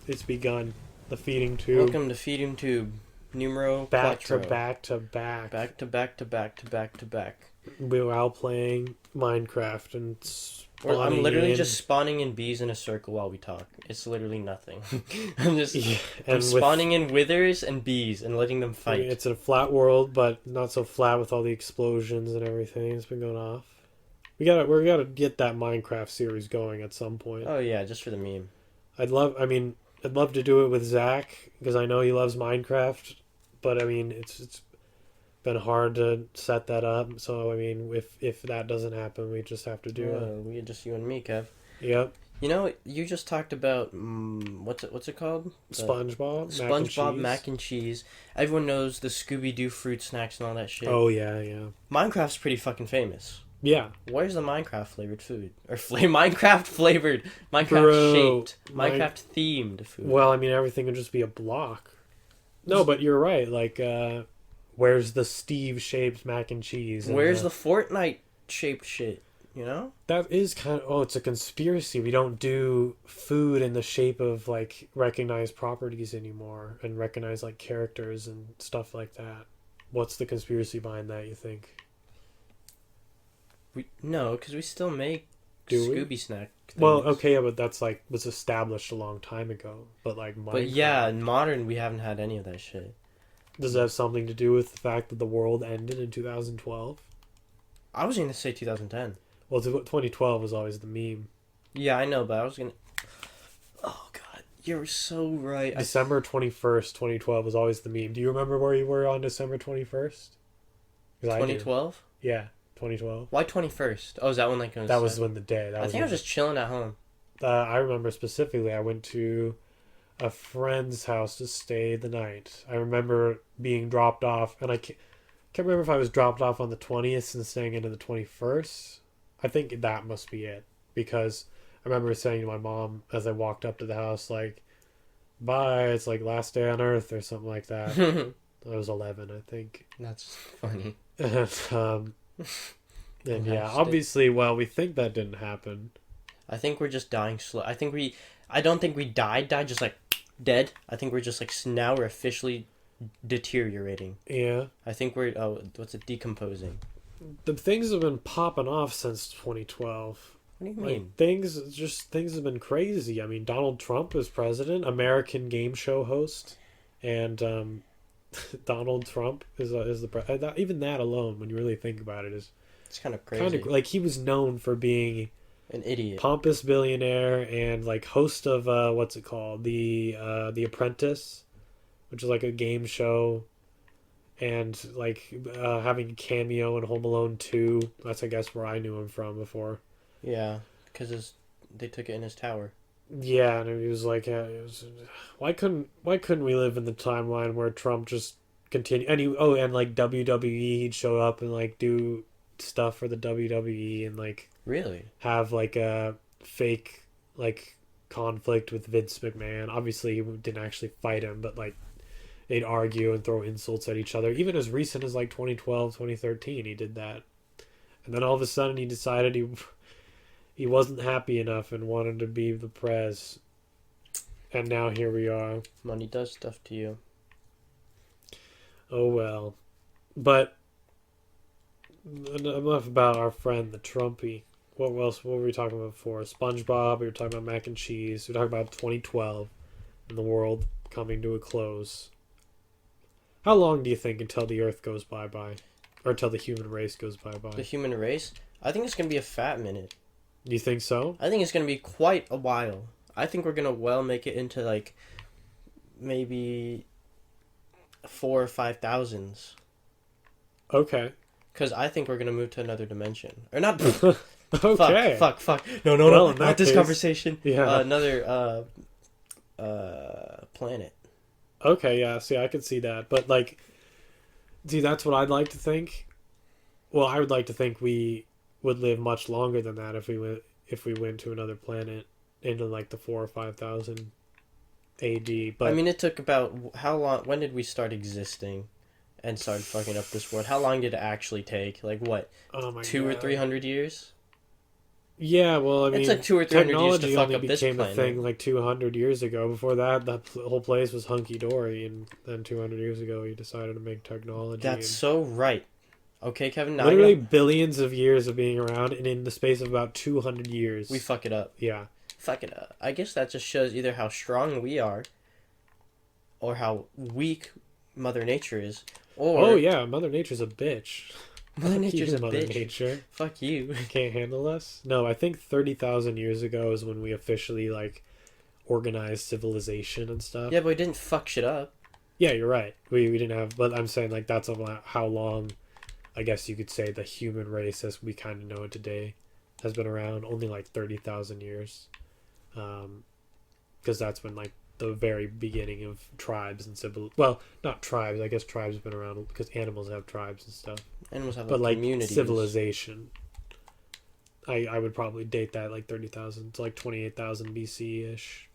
It's begun. The feeding tube. Welcome to Feeding Tube. Numero Back quattro. to back to back. Back to back to back to back to back. We were out playing Minecraft and I'm literally in. just spawning in bees in a circle while we talk. It's literally nothing. I'm just I'm and spawning in withers and bees and letting them fight. It's a flat world, but not so flat with all the explosions and everything. It's been going off. We gotta get that Minecraft series going at some point. Oh yeah, just for the meme. I'd love to do it with Zach because I know he loves Minecraft, but I mean it's been hard to set that up. So I mean, if that doesn't happen, we just have to do it. We just you and me, Kev. Yep. You know, you just talked about what's it called? SpongeBob mac and cheese. Everyone knows the Scooby-Doo fruit snacks and all that shit. Oh yeah. Minecraft's pretty fucking famous. Yeah. Where's the Minecraft flavored food? Or Minecraft flavored, Minecraft shaped, Minecraft themed food. Well, I mean, everything would just be a block. No, but you're right. Like, where's the Steve shaped mac and cheese? Where's the Fortnite shaped shit? You know? That is kind of... Oh, it's a conspiracy. We don't do food in the shape of, like, recognized properties anymore. And recognize, like, characters and stuff like that. What's the conspiracy behind that, you think? No, because we still make Scooby snack things. Well, okay, yeah, but that's, like, was established a long time ago. But, like, Minecraft... But yeah, in modern, we haven't had any of that shit. Does that have something to do with the fact that the world ended in 2012? I was going to say 2010. Well, 2012 was always the meme. Yeah, I know, but I was going to... Oh, God. You're so right. December 21st, 2012 was always the meme. Do you remember where you were on December 21st? 2012? Yeah, 2012. Why 21st? Oh, is that when like that was when the day. I think I was just chilling at home. I remember specifically I went to a friend's house to stay the night. I remember being dropped off, and I can't remember if I was dropped off on the 20th and staying into the 21st. I think that must be it, because I remember saying to my mom as I walked up to the house, like, bye, it's like last day on Earth or something like that. I was 11, I think. That's funny. And yeah, obviously, well, we think that didn't happen. I think we're just dying slow. I don't think we died, just like dead. I think we're just like, now we're officially deteriorating. Yeah. I think decomposing. The things have been popping off since 2012. What do you mean? Things have been crazy. I mean, Donald Trump is president, American game show host, and Donald Trump is the president. Even that alone, when you really think about it, it's kind of crazy. Kind of like he was known for being an idiot, pompous billionaire, and like host of what's it called, the Apprentice, which is like a game show. And like having a cameo in Home Alone 2. That's, I guess, where I knew him from before. Yeah, because they took it in his tower. Yeah, and he was like, why couldn't we live in the timeline where Trump just continued? And like WWE, he'd show up and like do stuff for the WWE and like really have like a fake like conflict with Vince McMahon. Obviously, he didn't actually fight him, but like, they'd argue and throw insults at each other. Even as recent as like 2012, 2013, he did that. And then all of a sudden he decided he wasn't happy enough and wanted to be the prez. And now here we are. Money does stuff to you. Oh well. But enough about our friend the Trumpy. What else? What were we talking about before? SpongeBob. We were talking about mac and cheese. We were talking about 2012 and the world coming to a close. How long do you think until the Earth goes bye-bye? Or until the human race goes bye-bye? The human race? I think it's going to be a fat minute. You think so? I think it's going to be quite a while. I think we're going to make it into, like, maybe 4,000 or 5,000. Okay. Because I think we're going to move to another dimension. Or not... Okay. Fuck. No. Not this conversation. Yeah. Another, planet. Okay, yeah, see, I could see that. But, like, see, that's what I'd like to think. Well, I would like to think we would live much longer than that if we went to another planet into, like, the 4,000 or 5,000 AD. But I mean, it took about... How long... When did we start existing and start fucking up this world? How long did it actually take? Like, what? Oh my 200 God. or 300 years? Yeah, well, I It's mean, like 200 or 300 years to technology fuck only up this became a planet. thing like 200 years ago. Before that, the whole place was hunky dory, and then 200 years ago, he decided to make technology. That's And so right. Okay, Kevin. Now I'm literally gonna billions of years of being around, and in the space of about 200 we years. fuck it up. Yeah. Fuck it up. I guess that just shows either how strong we are, or how weak Mother Nature is, Oh or yeah, Mother Nature's a bitch. Mother Fuck Nature's you, a Mother bitch. Nature. Fuck you. Can't handle us. No, I think 30,000 years ago is when we officially like organized civilization and stuff. Yeah, but we didn't fuck shit up. Yeah, you're right. We didn't have, but I'm saying like that's how long, I guess you could say the human race as we kind of know it today has been around. Only like 30,000 years, because that's when like the very beginning of tribes and civil. Well, not tribes. I guess tribes have been around because animals have tribes and stuff. Animals have But like communities. civilization, I would probably date that like 30,000 to like 28,000 BC ish.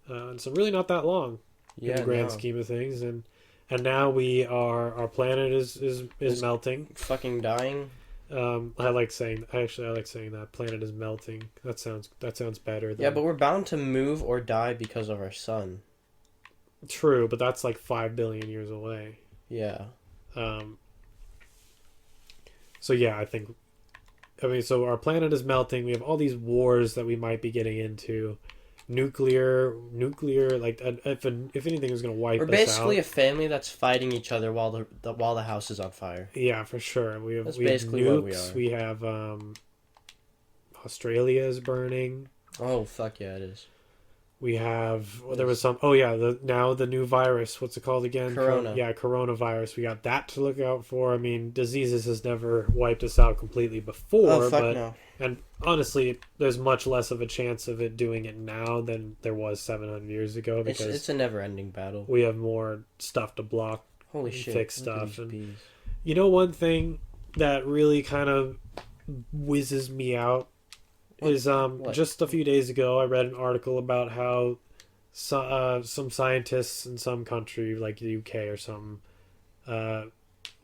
And so really not that long in Yeah, the grand no. scheme of things, and now our planet is melting. Fucking dying. I like saying that planet is melting. That sounds better than Yeah, but we're bound to move or die because of our sun. true, but that's like 5 billion years away. Yeah. So yeah, I mean, so our planet is melting. We have all these wars that we might be getting into. Nuclear, like if anything is going to wipe We're us basically out. a family that's fighting each other while the house is on fire. Yeah, for sure. That's We have basically what we nukes. are. We have Australia is burning. Oh fuck yeah, it is. We have there was some. Oh yeah, the new virus. What's it called again? Corona. Yeah, coronavirus. We got that to look out for. I mean, diseases has never wiped us out completely before, Oh fuck but no. and honestly, there's much less of a chance of it doing it now than there was 700 years ago because It's a never-ending battle. we have more stuff to block. Holy shit. Fix Look at stuff these and- bees. You know, one thing that really kind of whizzes me out is What? just a few days ago I read an article about how some scientists in some country like the UK or something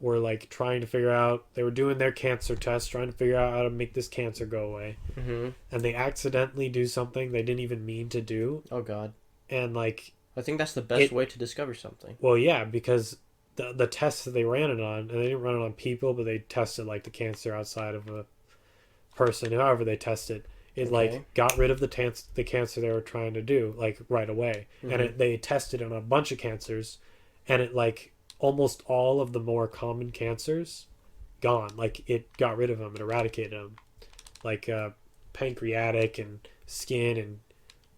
were like trying to figure out, they were doing their cancer test, trying to figure out how to make this cancer go away, Mm-hmm. and they accidentally do something they didn't even mean to do, Oh god. and like, I think that's the best way to discover something. well, yeah, because the tests that they ran it on, and they didn't run it on people, but they tested like the cancer outside of a person, however they tested it, Okay. like got rid of the cancer they were trying to do like right away. Mhm. And they tested it on a bunch of cancers, and it like almost all of the more common cancers gone, like it got rid of them, it eradicated them, like pancreatic and skin and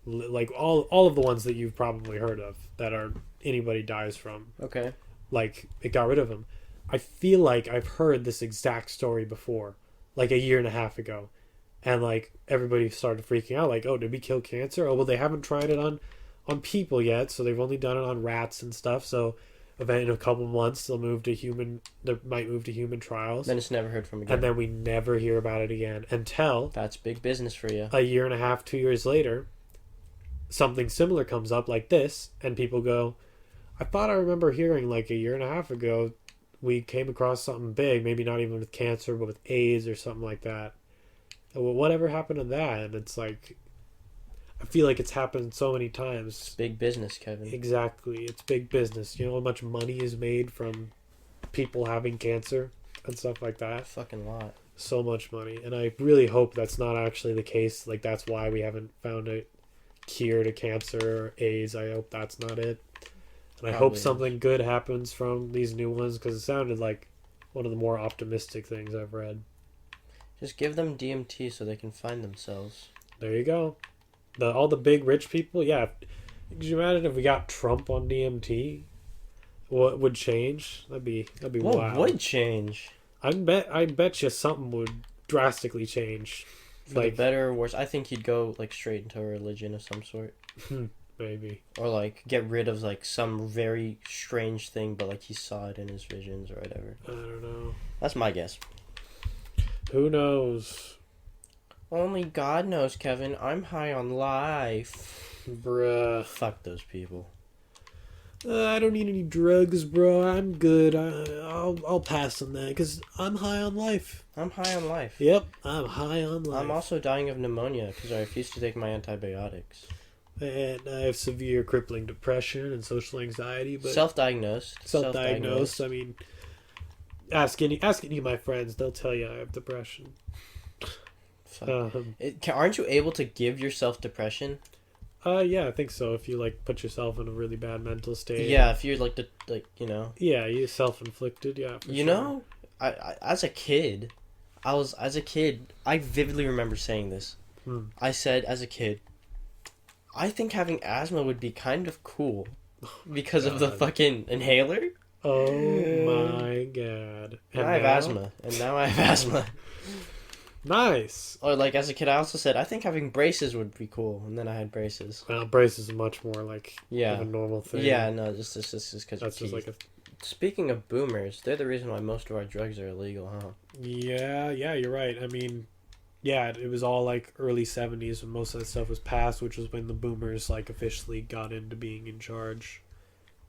like all of the ones that you've probably heard of that are anybody dies from, Okay. like it got rid of them. I feel like I've heard this exact story before, like a year and a half ago, and like everybody started freaking out, like, oh, did we kill cancer? Oh, well, they haven't tried it on people yet, so they've only done it on rats and stuff. So in a couple months they might move to human trials, Then it's never heard from again. and then we never hear about it again until That's big business for you. a year and a half, 2 years later, something similar comes up like this, and people go, I thought I remember hearing like a year and a half ago we came across something big, maybe not even with cancer, but with AIDS or something like that. Well, whatever happened to that? And it's like, I feel like it's happened so many times. Big business, Kevin. Exactly. It's big business. You know how much money is made from people having cancer and stuff like that? Fucking lot. So much money. And I really hope that's not actually the case. Like, that's why we haven't found a cure to cancer or AIDS. I hope that's not it. And I hope Probably something good happens from these new ones, because it sounded like one of the more optimistic things I've read. Just give them DMT so they can find themselves. There you go. All the big rich people, yeah. Could you imagine if we got Trump on DMT? What would change? That'd be What wild. would change? I bet you something would drastically change. For the Like, better or worse? I think he'd go like straight into a religion of some sort. maybe. Or like get rid of like some very strange thing, but like he saw it in his visions or whatever. I don't know. That's my guess. Who knows? Only God knows, Kevin. I'm high on life. Bruh. Fuck those people. I don't need any drugs, bro. I'm good. I'll pass on that because I'm high on life. I'm high on life. Yep, I'm high on life. I'm also dying of pneumonia because I refuse to take my antibiotics. And I have severe crippling depression and social anxiety, but Self-diagnosed. self-diagnosed. I mean, ask any of my friends; they'll tell you I have depression. Aren't you able to give yourself depression? Yeah, I think so. If you like put yourself in a really bad mental state. Yeah, if you're Yeah, you self-inflicted. Yeah, for you sure. know, I as a kid, I vividly remember saying this. I said as a kid, I think having asthma would be kind of cool because of the God. fucking inhaler. Oh my god! And I have asthma, and now I have asthma. Nice. Or like as a kid, I also said I think having braces would be cool, and then I had braces. Well, braces is much more like of a normal thing. Yeah, no, just because That's just like a. Speaking of boomers, they're the reason why most of our drugs are illegal, huh? Yeah, you're right. I mean, yeah, it was all like early 70s when most of that stuff was passed, which was when the boomers like officially got into being in charge.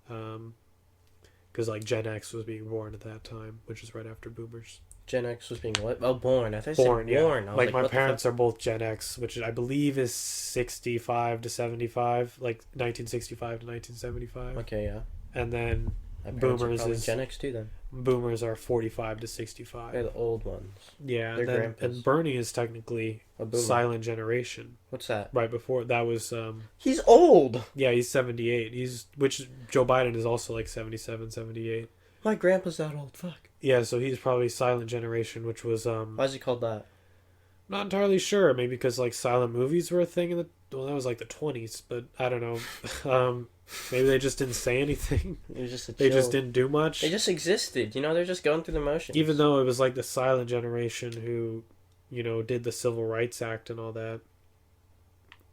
Because like Gen X was being born at that time, which is right after boomers. Gen X was being what? Oh, born. I thought you Born, said yeah. born. I was Like my what the parents fuck? are both Gen X, which I believe is 65 to 75, like 1965 to 1975. Okay, yeah. And then My parents boomers are probably is Gen X too. Then boomers are 45 to 65. they're the old ones. Yeah, They're and, then, grandpas. and Bernie is technically A boomer. silent generation. What's that? Right before that was He's old. yeah, he's 78. Which Joe Biden is also like 77, 78. My grandpa's that old. Fuck. Yeah, so he's probably silent generation, which was Why is he called that? not entirely sure. Maybe because like silent movies were a thing in the that was like the 20s, but I don't know. Maybe they just didn't say anything. It was just a They chill. just didn't do much. They just existed. You know, they're just going through the motions. Even though it was like the silent generation who, did the Civil Rights Act and all that.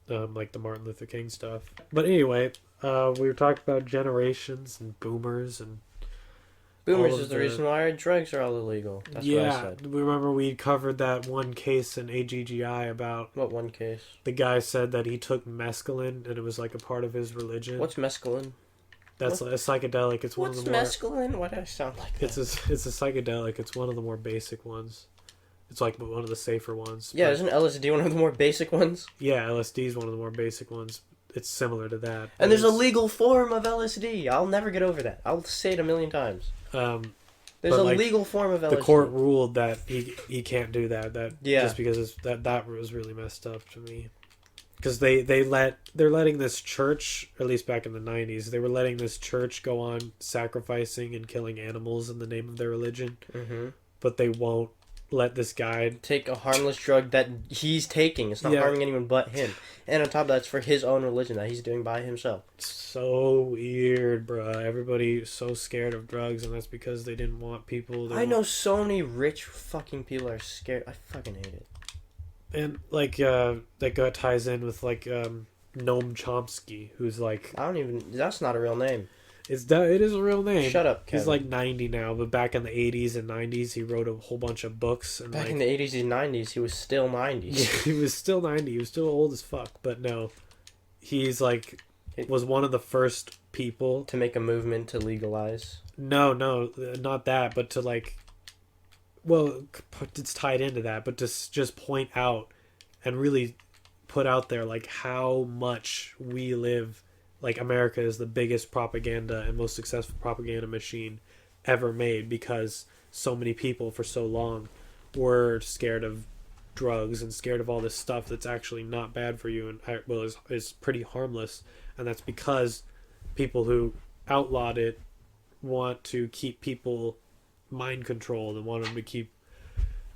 Like the Martin Luther King stuff. But anyway, we were talking about generations and boomers and boomers all of is the reason why our drugs are all illegal. That's what I said. we remember we covered that one case in AGGI about What one case? the guy said that he took mescaline and it was like a part of his religion. What's mescaline? That's a psychedelic. It's one What's of the more. mescaline? Why do I sound like that? It's a psychedelic. It's one of the more basic ones. It's like one of the safer ones. Yeah, But isn't LSD one of the more basic ones? yeah, LSD is one of the more basic ones. It's similar to that. And there's a It's, legal form of LSD. I'll never get over that. I'll say it a million times. There's But, a like, legal form of LSD. the court ruled that he can't do that. Yeah. Just because that was really messed up to me. Because they're letting this church, at least back in the 90s, they were letting this church go on sacrificing and killing animals in the name of their religion, but they won't let this guy take a harmless drug that he's taking. It's not Yeah. harming anyone but him. And on top of that, it's for his own religion that he's doing by himself. So weird, bruh. Everybody's so scared of drugs, and that's because they didn't want people. I know so many rich fucking people are scared. I fucking hate it. And like that ties in with like Noam Chomsky, who's like I don't even. That's not a real name. it is a real name. Shut up, Kevin. He's like 90 now, but back in the 80s and 90s, he wrote a whole bunch of books. And Back like, in the 80s and 90s, he was still 90s. he was still 90. He was still old as fuck. But no, he's like was one of the first people to make a movement to legalize. No, not that, but to like, well, it's tied into that, but to just point out and really put out there like how much we live, like America is the biggest propaganda and most successful propaganda machine ever made because so many people for so long were scared of drugs and scared of all this stuff that's actually not bad for you and is pretty harmless, and that's because people who outlawed it want to keep people mind controlled and want them to keep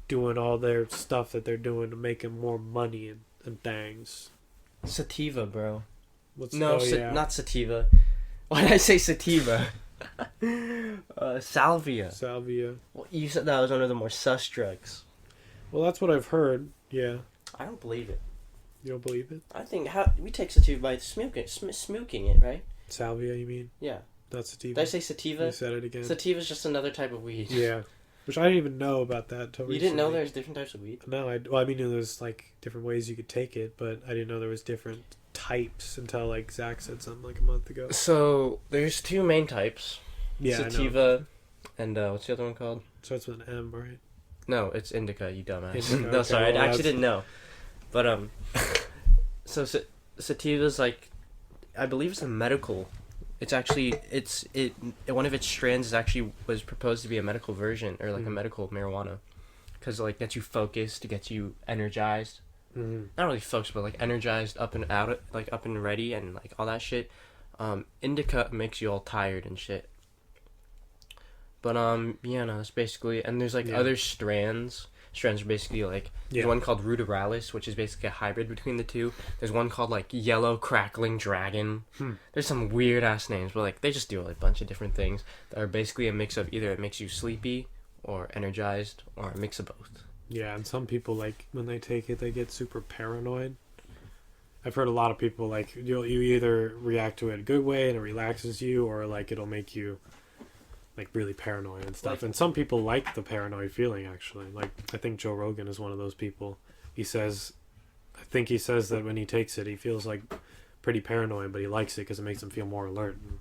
doing all their stuff that they're doing to make them more money and things. Sativa, bro. Yeah. Not sativa. Why did I say sativa? Salvia. Salvia. Well, you said that was one of the more sus drugs. Well, that's what I've heard. Yeah. I don't believe it. You don't believe it? I think we take sativa by smoking it, right? Salvia, you mean? Yeah. That's sativa. Did I say sativa? You said it again. Sativa is just another type of weed. Yeah. Which I didn't even know about that until You didn't know recently. there's different types of weed? No, I knew there was like different ways you could take it, but I didn't know there was different types until like Zach said something like a month ago. So there's two main types. Yeah, Sativa and what's the other one called? Starts with an M, right? No, it's indica, you dumbass. Indica, No, okay, sorry, well, I actually didn't know. But so sativa's like, I believe it's a medical. It's actually one of its strands is actually was proposed to be a medical version or like a medical marijuana, because like gets you focused, gets you energized. Not really focused, but like energized, up and out, like up and ready, and like all that shit. Indica makes you all tired and shit. But yeah, no, that's basically, and there's like other strands. Strands are basically like there's one called ruderalis, which is basically a hybrid between the two. There's one called like yellow crackling dragon. There's some weird ass names, but like they just do like, a bunch of different things that are basically a mix of either it makes you sleepy or energized or a mix of both. Yeah, and some people like when they take it, they get super paranoid. I've heard a lot of people like you either react to it a good way and it relaxes you, or like it'll make you like really paranoid and stuff. And some people like the paranoid feeling actually. Like I think Joe Rogan is one of those people. He says that when he takes it, he feels like pretty paranoid, but he likes it because it makes him feel more alert and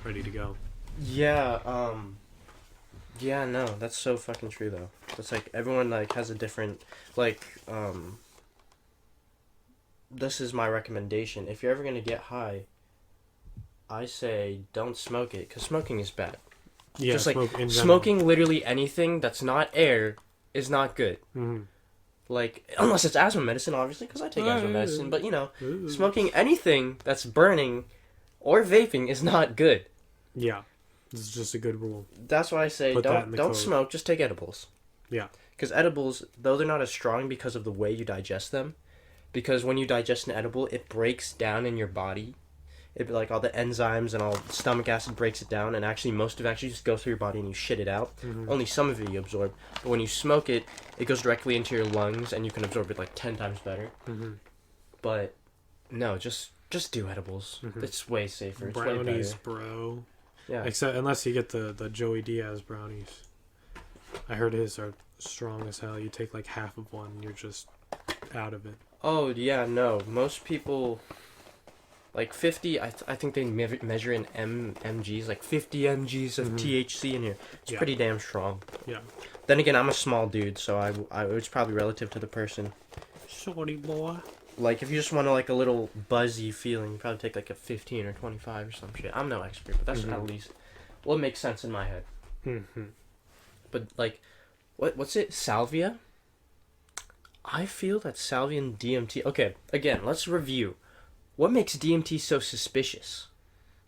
ready to go. Yeah. Yeah. No, that's so fucking true though. It's like everyone like has a different like. This is my recommendation. If you're ever gonna get high, I say don't smoke it because smoking is bad. Yeah, just like smoking literally anything that's not air is not good. Like unless it's asthma medicine, obviously, because I take asthma medicine. But you know, smoking anything that's burning or vaping is not good. Yeah, this is just a good rule. That's why I say don't smoke. Just take edibles. Yeah, because edibles, though they're not as strong because of the way you digest them, because when you digest an edible, it breaks down in your body. It like all the enzymes and all stomach acid breaks it down, and actually most of it actually just goes through your body and you shit it out. Only some of it you absorb. But when you smoke it, it goes directly into your lungs and you can absorb it like 10 times better. But no, just do edibles. It's way safer. It's brownies, way bro. Yeah. Except unless you get the Joey Diaz brownies. I heard his are strong as hell. You take like half of one, and you're just out of it. Oh yeah, no. Most people. Like 50, I think they measure in mgs, like 50 mgs of THC in here. It's pretty damn strong. Yeah. Then again, I'm a small dude, so I it's probably relative to the person. Sorry, boy. Like, if you just want like a little buzzy feeling, you probably take like a 15 or 25 or some shit. I'm no expert, but that's at least what makes sense in my head. But like, what's it? Salvia? I feel that salvia and DMT... Okay, again, let's review. What makes DMT so suspicious?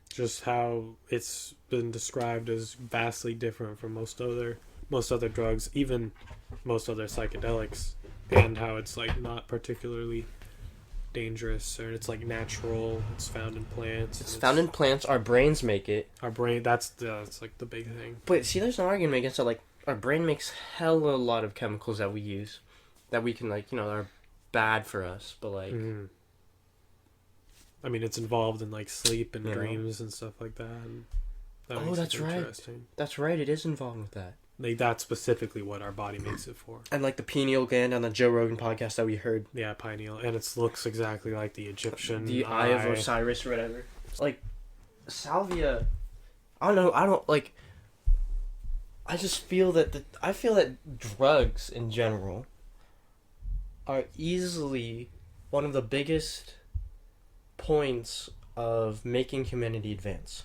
Just how it's been described as vastly different from most other drugs, even most other psychedelics, and how it's like not particularly dangerous, or it's like natural. It's found in plants. It's found in plants. Our brains make it. Our brain. That's like the big thing. But see, there's an argument against it. Like our brain makes hella a lot of chemicals that we use, that we can like are bad for us, but like. I mean, it's involved in like sleep and dreams and stuff like that. And that makes that's it right. Interesting. That's right. It is involved with that. Like that's specifically what our body makes it for. And like the pineal gland on the Joe Rogan podcast that we heard. Yeah, pineal, and it looks exactly like the Egyptian the eye of Osiris or whatever. Like salvia, I don't like. I just feel that I feel that drugs in general are easily one of the biggest points of making humanity advance.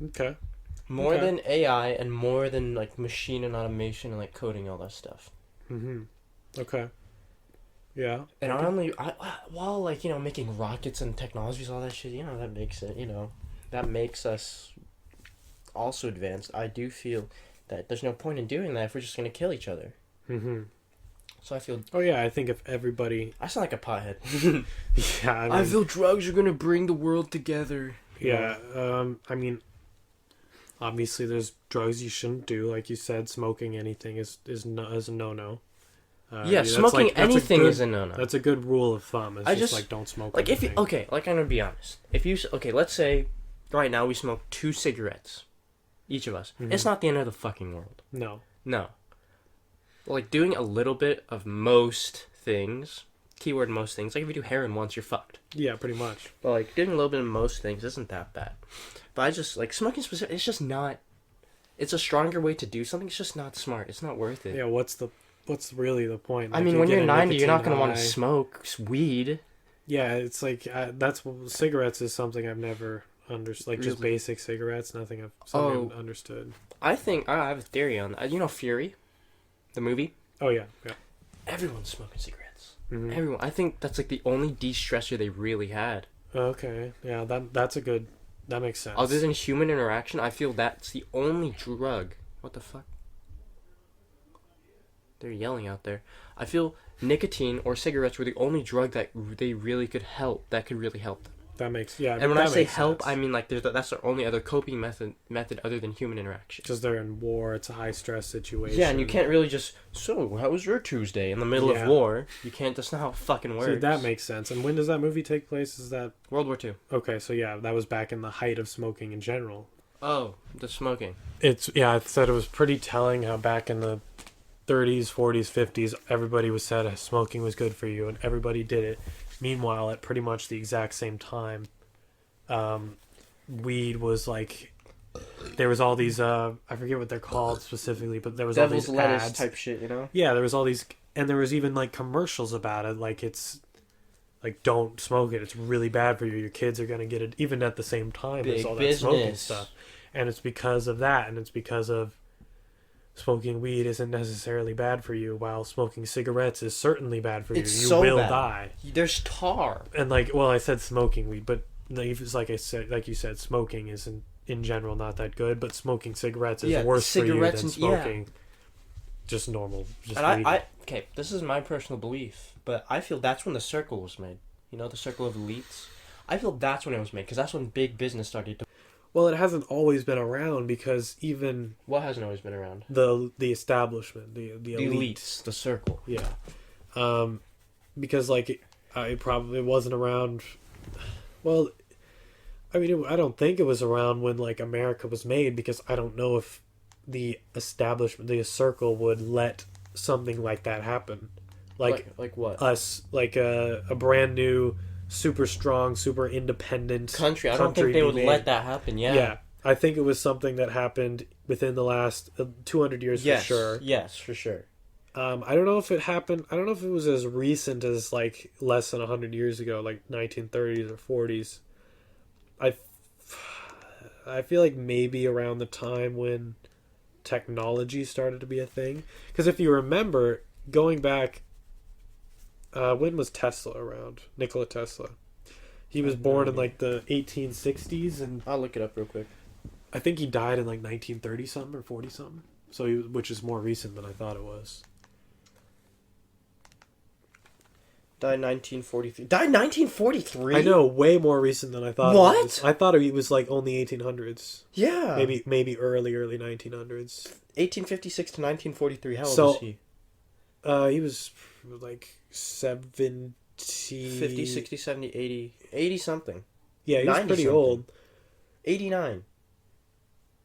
Okay. More than AI and more than like machine and automation and like coding, all that stuff. Okay. Yeah. And while like making rockets and technologies, all that shit, that makes it, that makes us also advanced. I do feel that there's no point in doing that if we're just gonna kill each other. So I feel... Oh, yeah, I think if everybody... I sound like a pothead. Yeah, I feel drugs are going to bring the world together. Yeah, I mean, obviously there's drugs you shouldn't do. Like you said, smoking anything is a no-no. Smoking anything is a no-no. That's a good rule of thumb. It's just like, don't smoke like anything. I'm going to be honest. Let's say right now we smoke 2 cigarettes, each of us. It's not the end of the fucking world. No. Like, doing a little bit of most things keyword most things. Like if you do heroin once, you're fucked. Yeah, pretty much. But like doing a little bit of most things isn't that bad. But I just like smoking specific. It's just not. It's a stronger way to do something. It's just not smart. It's not worth it. Yeah, what's really the point? I Like, mean, when you're 90, you're not nicotine gonna want to high. smoke weed. Yeah, it's like that's cigarettes is something I've never understood. Like just Really? basic cigarettes, nothing I've understood. I think I have a theory on that. You know, Fury, the movie. Oh yeah, yeah. Everyone's smoking cigarettes. Mm-hmm. Everyone. I think that's like the only de-stressor they really had. Okay, yeah, that's a good. That makes sense. Other than human interaction, I feel that's the only drug. What the fuck? They're yelling out there. I feel nicotine or cigarettes were the only drug that they really could help. That could really help them. That makes and when I say help, I mean like that's their only other coping method other than human interaction. because they're in war. It's a high stress situation. Yeah, and you can't really just. So, how was your Tuesday in the middle of war? You can't. That's not how it fucking works. See, that makes sense. And when does that movie take place? Is that World War II. okay? So yeah, that was back in the height of smoking in general. Oh, the smoking. I said it was pretty telling how back in the 30s, 40s, 50s, everybody was said smoking was good for you, and everybody did it. Meanwhile, at pretty much the exact same time, weed was like, there was all these, I forget what they're called specifically, but there was Devil's all these lettuce ads. type shit, you know? Yeah, there was all these, and there was even like commercials about it, like it's, like don't smoke it, it's really bad for you, your kids are going to get it, even at the same time Big as all that business. smoking stuff. And it's because of that, and it's because of smoking weed isn't necessarily bad for you, while smoking cigarettes is certainly bad for you. It's You so will bad. die. There's tar. And like, well, I said smoking weed, but it's like I said, like you said, smoking isn't in general not that good, but smoking cigarettes is worse for you cigarettes than and- smoking just normal. Just And weed. okay, this is my personal belief, but I feel that's when the circle was made. You know, the circle of elites? I feel that's when it was made, because that's when big business started to... Well, it hasn't always been around, because even What hasn't always been around? the establishment, the The elite. elites, the circle. Yeah. Because like it probably wasn't around. Well, I mean, I don't think it was around when like America was made, because I don't know if the establishment, the circle, would let something like that happen. Like what? us, like a brand new, super strong, super independent Country. I don't think they would be made. let that happen, yeah. Yeah. I think it was something that happened within the last 200 years Yes, for sure. yes, for sure. I don't know if it happened. I don't know if it was as recent as like less than 100 years ago, like 1930s or 40s. I feel like maybe around the time when technology started to be a thing. Because if you remember, going back, when was Tesla around? Nikola Tesla. He was born in like the 1860s, and I'll look it up real quick. I think he died in like 1930 something or 40 something. So which is more recent than I thought it was. Died 1943. Died 1943? I know, way more recent than I thought. What? It was. I thought he was like only 1800s. Yeah. Maybe early 1900s. 1856 to 1943. How old So- was he? He was like 70. 50, 60, 70, 80. 80 something. Yeah, he was 90 pretty something. old. 89.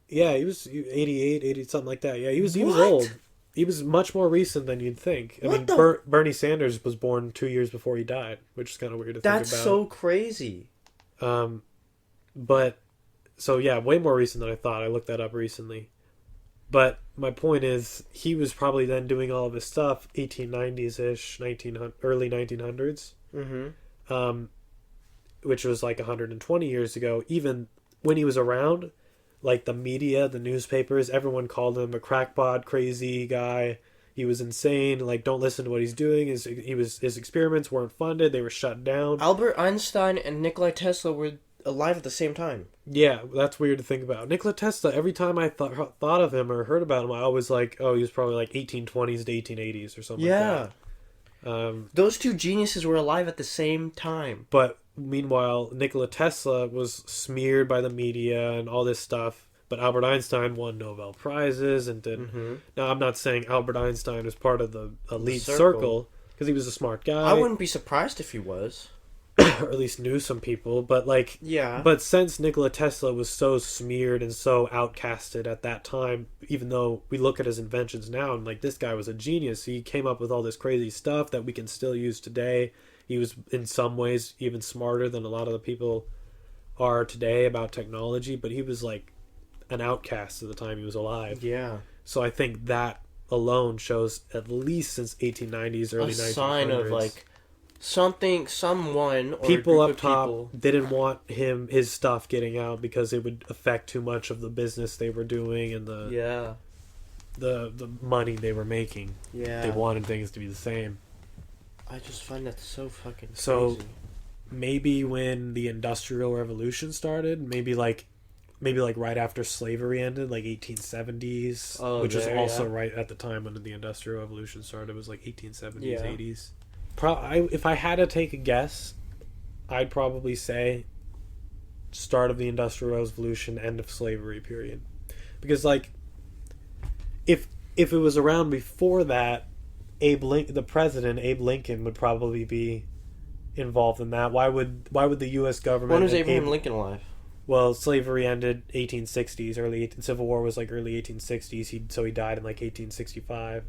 Yeah, he was 88, 80, something like that. Yeah, he was What? old. He was much more recent than you'd think. I What mean, the- Bernie Sanders was born 2 years before he died, which is kind of weird to That's think about. so crazy. But so yeah, way more recent than I thought. I looked that up recently. But my point is, he was probably then doing all of his stuff 1890s ish, early 1900s, which was like 120 years ago. Even when he was around, like the media, the newspapers, everyone called him a crackpot, crazy guy. He was insane. Like, don't listen to what he's doing. His experiments weren't funded. They were shut down. Albert Einstein and Nikola Tesla were alive at the same time. Yeah, that's weird to think about. Nikola Tesla, every time I thought of him or heard about him, I always like, oh, he was probably like 1820s to 1880s or something Yeah. like that. Those two geniuses were alive at the same time. But meanwhile, Nikola Tesla was smeared by the media and all this stuff. But Albert Einstein won Nobel Prizes and did. Now, I'm not saying Albert Einstein was part of the elite circle because he was a smart guy. I wouldn't be surprised if he was. or at least knew some people, but like, Yeah. but since Nikola Tesla was so smeared and so outcasted at that time, even though we look at his inventions now and like this guy was a genius, he came up with all this crazy stuff that we can still use today. He was in some ways even smarter than a lot of the people are today about technology, but he was like an outcast at the time he was alive. Yeah. So I think that alone shows, at least since 1890s, early A 1900s, sign of like someone or people a up group of top people. didn't want his stuff getting out because it would affect too much of the business they were doing and Yeah. the money they were making. Yeah. They wanted things to be the same. I just find that so fucking crazy. So maybe when the Industrial Revolution started, maybe like right after slavery ended, like 1870s, which is also right at the time when the Industrial Revolution started. It was like 1870s, 80s. If I had to take a guess, I'd probably say start of the Industrial Revolution, end of slavery period. Because like if it was around before that, the president Abe Lincoln would probably be involved in that. Why would the U.S. government? When was Abraham Lincoln alive? Well, slavery ended 1860s. Civil War was like early 1860s. He died in like 1865.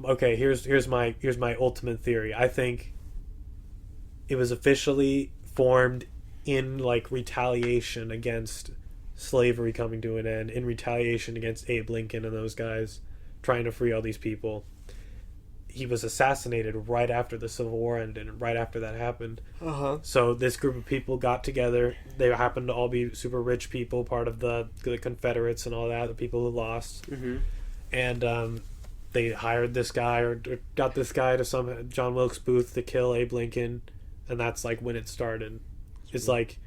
Okay, here's my ultimate theory. I think it was officially formed in like retaliation against slavery coming to an end, in retaliation against Abe Lincoln and those guys trying to free all these people. He was assassinated right after the Civil War ended, and right after that happened. So this group of people got together. They happened to all be super rich people, part of the Confederates and all that, the people who lost. Mm-hmm. And they hired this guy or got this guy to some John Wilkes Booth to kill Abe Lincoln, and that's like when it started. It's like,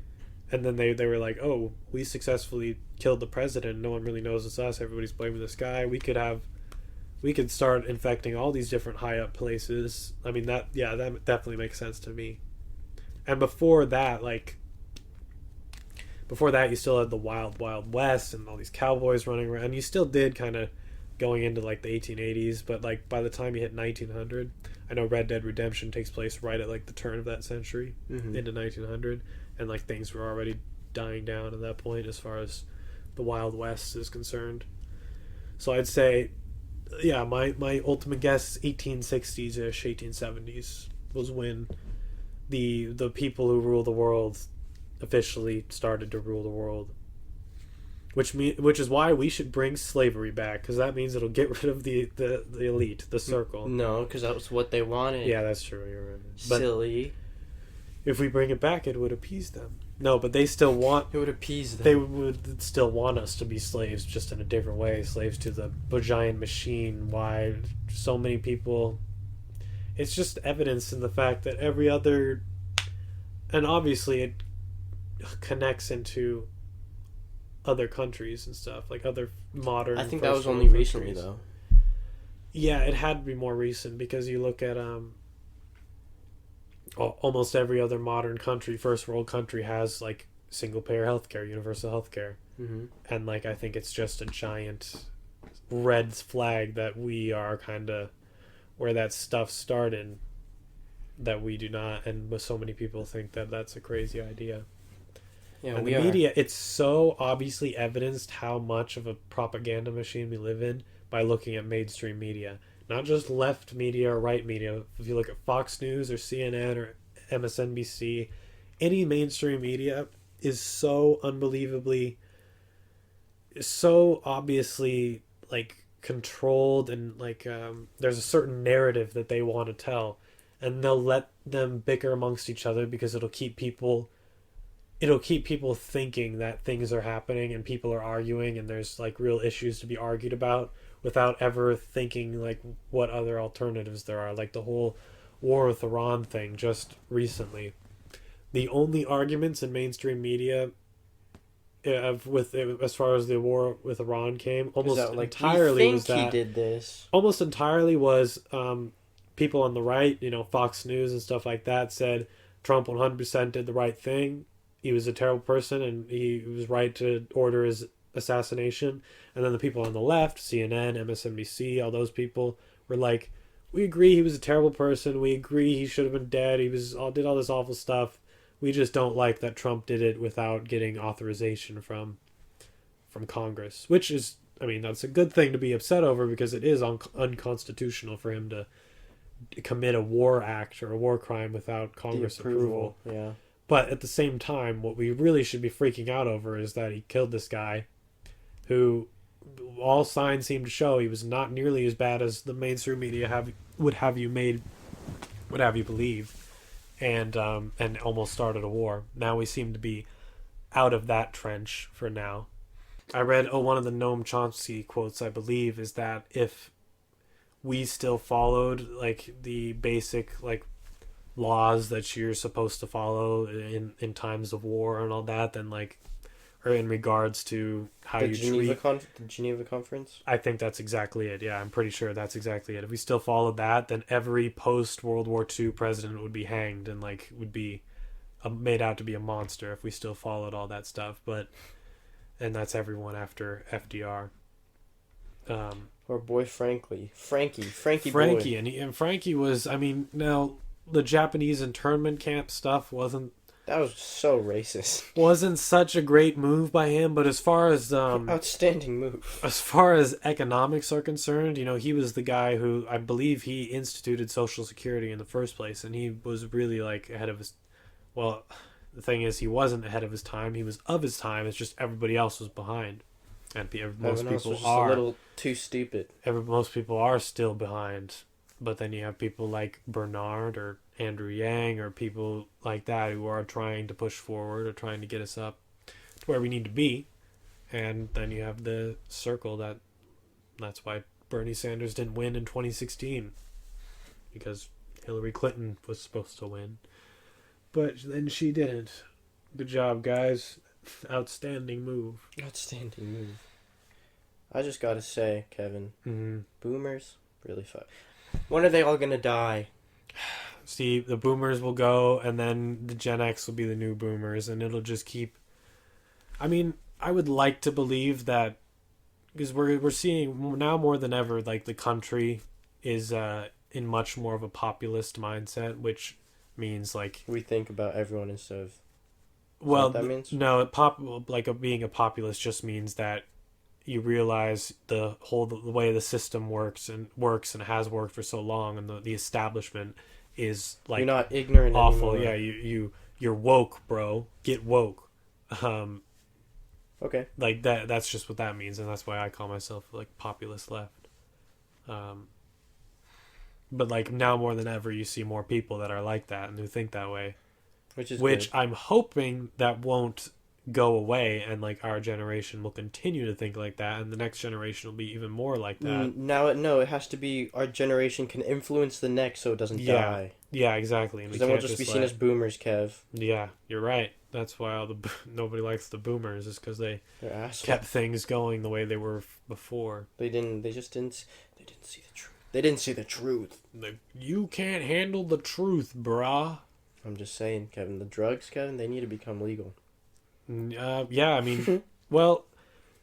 and then they were like, oh, we successfully killed the president. No one really knows it's us. Everybody's blaming this guy. We could start infecting all these different high up places. I mean, that definitely makes sense to me. And before that, you still had the Wild Wild West and all these cowboys running around. And you still did kind of going into like the 1880s, but like by the time you hit 1900, I know Red Dead Redemption takes place right at like the turn of that century, into 1900, and like things were already dying down at that point as far as the Wild West is concerned. So I'd say, yeah, my ultimate guess, 1860s-ish, 1870s was when the people who rule the world officially started to rule the world. Which is why we should bring slavery back, because that means it'll get rid of the elite, the circle. No, because that was what they wanted. Yeah, that's true. You're right. But Silly. if we bring it back, it would appease them. No, but they still want. It would appease them. They would still want us to be slaves, just in a different way. Slaves to the giant machine. Why so many people? It's just evidence in the fact that every other, and obviously it connects into other countries and stuff, like other modern. I think that was only recently, though. Yeah, it had to be more recent, because you look at almost every other modern country, first world country, has like single payer healthcare, universal healthcare, and like I think it's just a giant red flag that we are kind of where that stuff started, that we do not, and so many people think that that's a crazy idea. Yeah, and the media, it's so obviously evidenced how much of a propaganda machine we live in by looking at mainstream media. Not just left media or right media. If you look at Fox News or CNN or MSNBC, any mainstream media is so unbelievably, so obviously like controlled, and like there's a certain narrative that they want to tell, and they'll let them bicker amongst each other because it'll keep people thinking that things are happening and people are arguing and there's like real issues to be argued about, without ever thinking like what other alternatives there are. Like the whole war with Iran thing just recently, the only arguments in mainstream media as far as the war with Iran came, almost entirely was that he did this. Almost entirely was people on the right, Fox News and stuff like that, said Trump 100% did the right thing. He was a terrible person and he was right to order his assassination. And then the people on the left, CNN, MSNBC, all those people were like, we agree he was a terrible person. We agree he should have been dead. He did all this awful stuff. We just don't like that Trump did it without getting authorization from Congress, which is, I mean, that's a good thing to be upset over because it is unconstitutional for him to commit a war act or a war crime without Congress approval. Yeah. But at the same time, what we really should be freaking out over is that he killed this guy who all signs seem to show he was not nearly as bad as the mainstream media would have you believe, and almost started a war. Now we seem to be out of that trench for now. I read one of the Noam Chomsky quotes, I believe, is that if we still followed like the basic like laws that you're supposed to follow in times of war and all that, then like, or in regards to how the you Geneva treat the Geneva Conference. I think that's exactly it. Yeah, I'm pretty sure that's exactly it. If we still followed that, then every post World War II president would be hanged and like would be made out to be a monster if we still followed all that stuff. And that's everyone after FDR. Or boy Frankie Frankie, boy. and Frankie was. I mean, now the Japanese internment camp stuff wasn't That was so racist. such a great move by him, but as far as Outstanding move. as far as economics are concerned, you know, he was the guy who, I believe, he instituted Social Security in the first place, and he was really like ahead of his. Well, the thing is, he wasn't ahead of his time. He was of his time. It's just everybody else was behind, and most people are a little too stupid. Most people are still behind. But then you have people like Bernard or Andrew Yang or people like that who are trying to push forward or trying to get us up to where we need to be. And then you have the circle that's why Bernie Sanders didn't win in 2016, because Hillary Clinton was supposed to win. But then she didn't. Good job, guys. Outstanding move. Outstanding move. I just gotta say, Kevin, boomers really fuck. When are they all gonna die? See, the boomers will go, and then the Gen X will be the new boomers, and it'll just keep. I mean, I would like to believe that, because we're seeing now more than ever, like the country is in much more of a populist mindset, which means like we think about everyone instead of. Well, that means? No, being a populist just means that you realize the way the system works and has worked for so long, and the establishment is like you're not ignorant awful. anymore. Yeah, you're woke, bro. Get woke. Okay. Like that's just what that means, and that's why I call myself like populist left. But like now more than ever, you see more people that are like that and who think that way, which good. I'm hoping that won't go away, and like our generation will continue to think like that, and the next generation will be even more like that. No, it has to be our generation can influence the next, so it doesn't die. Yeah, exactly. And then we'll just be seen as boomers, Kev. Yeah, you're right. That's why nobody likes the boomers, is because they kept things going the way they were before. They just didn't see the truth. They didn't see the truth. You can't handle the truth, brah. I'm just saying, Kevin. The drugs, Kevin, they need to become legal. Yeah, I mean, well,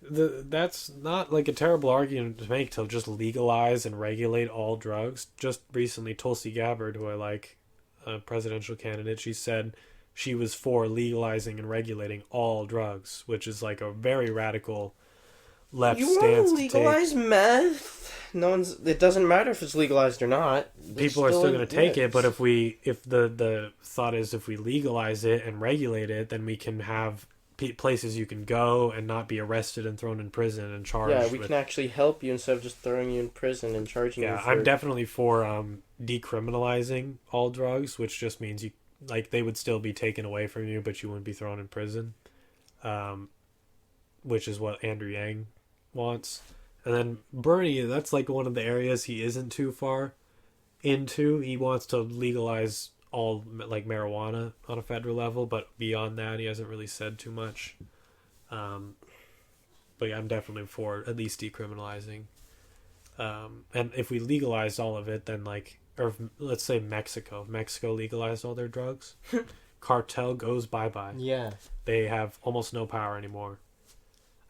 that's not like a terrible argument to make, to just legalize and regulate all drugs. Just recently, Tulsi Gabbard, who I like, a presidential candidate, she said she was for legalizing and regulating all drugs, which is like a very radical left stance to take. You want to legalize meth? It doesn't matter if it's legalized or not. People are still going to take it, but if the thought is if we legalize it and regulate it, then we can have places you can go and not be arrested and thrown in prison and charged. Yeah, we can actually help you instead of just throwing you in prison and charging you. Yeah, I'm definitely for decriminalizing all drugs, which just means they would still be taken away from you, but you wouldn't be thrown in prison. Which is what Andrew Yang wants. And then Bernie, that's like one of the areas he isn't too far into. He wants to legalize all like marijuana on a federal level, but beyond that he hasn't really said too much. But yeah, I'm definitely for at least decriminalizing. And if we legalized all of it, then let's say Mexico legalized all their drugs, cartel goes bye-bye. Yeah, they have almost no power anymore.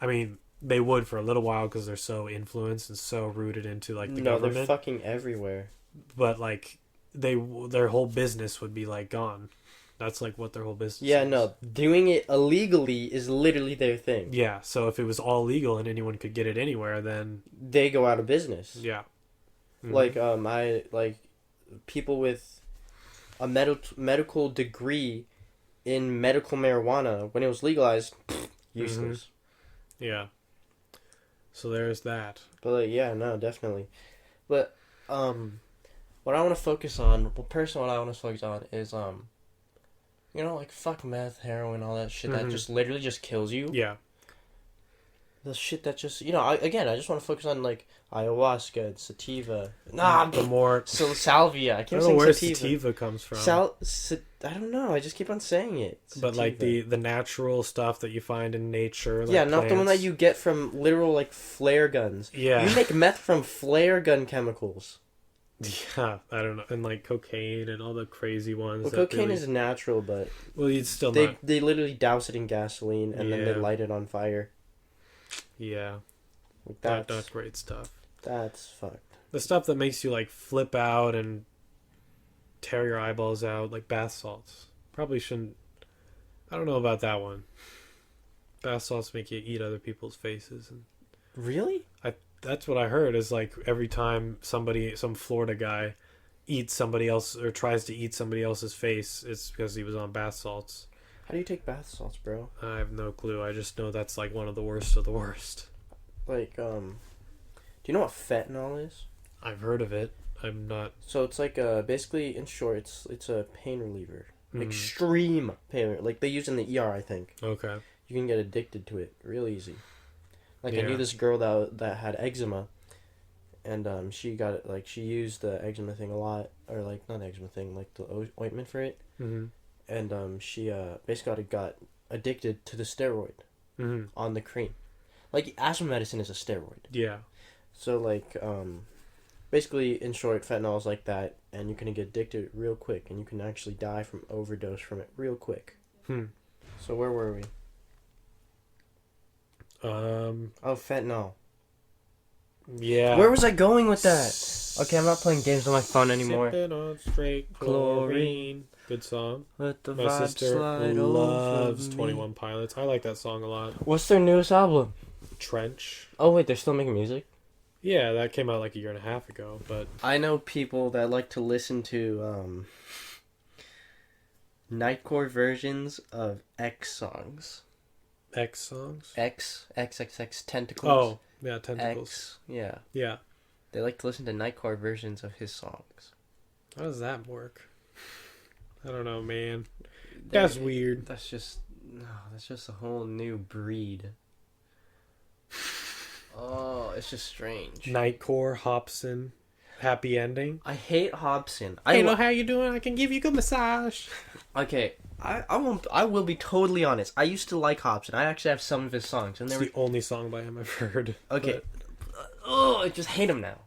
I mean, they would for a little while because they're so influenced and so rooted into like the government. No, they're fucking everywhere. but like their whole business would be like gone. That's like what their whole business Yeah, is. no, doing it illegally is literally their thing. Yeah, so if it was all legal and anyone could get it anywhere, then They go out of business. yeah. Mhm. Like I like people with a medical degree in medical marijuana when it was legalized, useless. Yeah. So there's that. But like, yeah, no, definitely. But what I want to focus on, what I want to focus on is you know, like fuck meth, heroin, all that shit that just literally just kills you. Yeah. The shit that just, you know, I just want to focus on like ayahuasca and sativa. The more So salvia. I I keep don't know saying where sativa. comes from. I don't know. I just keep on saying it. But like Sativa. the natural stuff that you find in nature. Like yeah, not the one that plants. you get from literal like flare guns. Yeah. You make meth from flare gun chemicals. Yeah, I don't know, and like cocaine and all the crazy ones. Well, that cocaine really, is natural, but well, you'd still they not. they literally douse it in gasoline and then they Yeah. light it on fire. Yeah, Like not that's great stuff. that's fucked. The stuff that makes you like flip out and tear your eyeballs out, like bath salts. Probably shouldn't. I don't know about that one. Bath salts make you eat other people's faces, and Really? that's what I heard. Is like every time some Florida guy, eats somebody else or tries to eat somebody else's face, it's because he was on bath salts. How do you take bath salts, bro? I have no clue. I just know that's like one of the worst of the worst. Like, do you know what fentanyl is? I've heard of it. I'm not. So it's like basically in short, it's a pain reliever, Mhm. extreme pain reliever. Like they use in the ER, I think. Okay. You can get addicted to it real easy. Like I Yeah. knew this girl that had eczema, and she got it. Like she used the eczema thing a lot, or like not eczema thing, like the ointment for it, Mm-hmm. and she basically got addicted to the steroid Mm-hmm. on the cream. Like asthma medicine is a steroid. Yeah. So like basically in short, fentanyl is like that, and you can get addicted real quick, and you can actually die from overdose from it real quick. So where were we? Oh, fentanyl. Yeah. Where was I going with that? Okay, I'm not playing games on my phone anymore. Sipping on straight chlorine. Good song. Let the My vibe sister slide loves over me. 21 Pilots. I like that song a lot. What's their newest album? Trench. Oh wait, they're still making music? Yeah, that came out like a year and a half ago, but I know people that like to listen to nightcore versions of X songs. X songs. XXX Tentacles. Oh, yeah, Tentacles. X, yeah. Yeah. They like to listen to nightcore versions of his songs. How does that work? I don't know, man. That's weird. That's just a whole new breed. Oh, it's just strange. Nightcore, Hobson, Happy Ending. I hate Hobson. Hello, how you doing? I can give you a good massage. Okay, I will be totally honest. I used to like Hobson. I actually have some of his songs, and It's they were the only song by him I've heard. okay. Oh, I just hate him now.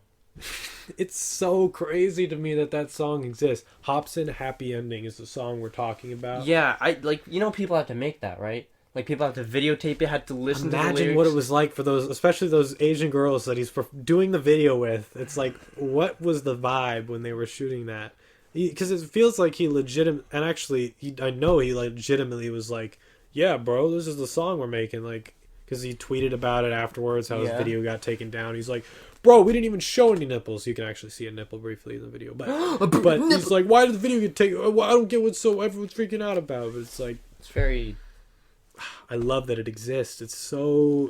It's so crazy to me that song exists. Hobson, Happy Ending is the song we're talking about. Yeah, I like people have to make that, right? Like people have to videotape it, had to listen to the lyrics. Imagine what it was like for those, especially those Asian girls that he's doing the video with. It's like, what was the vibe when they were shooting that? Because it feels like he and actually, I know he legitimately was like, yeah, bro, this is the song we're making. Like, because he tweeted about it afterwards, how his video got taken down. He's like, bro, we didn't even show any nipples. You can actually see a nipple briefly in the video. But he's like, why did the video get taken? Well, I don't get what everyone's freaking out about. But it's like, it's very... I love that it exists. It's so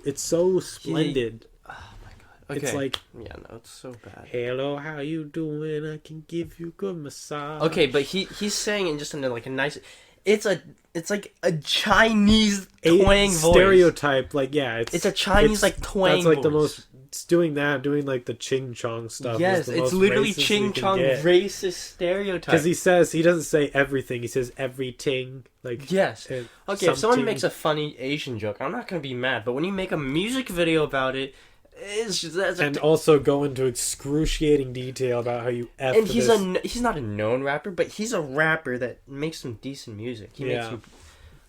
splendid. Oh my god. Okay. It's like, yeah, no, it's so bad. hello, how you doing? I can give you good massage. Okay, but he's saying it just in like a nice... It's like a Chinese twang voice. Stereotype, like, yeah. It's a Chinese like twang That's like voice. the most... It's doing like the ching chong stuff. Yes, the it's most literally racist ching you can chong get. racist stereotype. Because he doesn't say everything. He says everything. Like, yes. and Okay, if someone something. makes a funny Asian joke, I'm not gonna be mad. But when you make a music video about it, it's just and also go into excruciating detail about how you F and this. he's not a known rapper, but he's a rapper that makes some decent music. He makes some,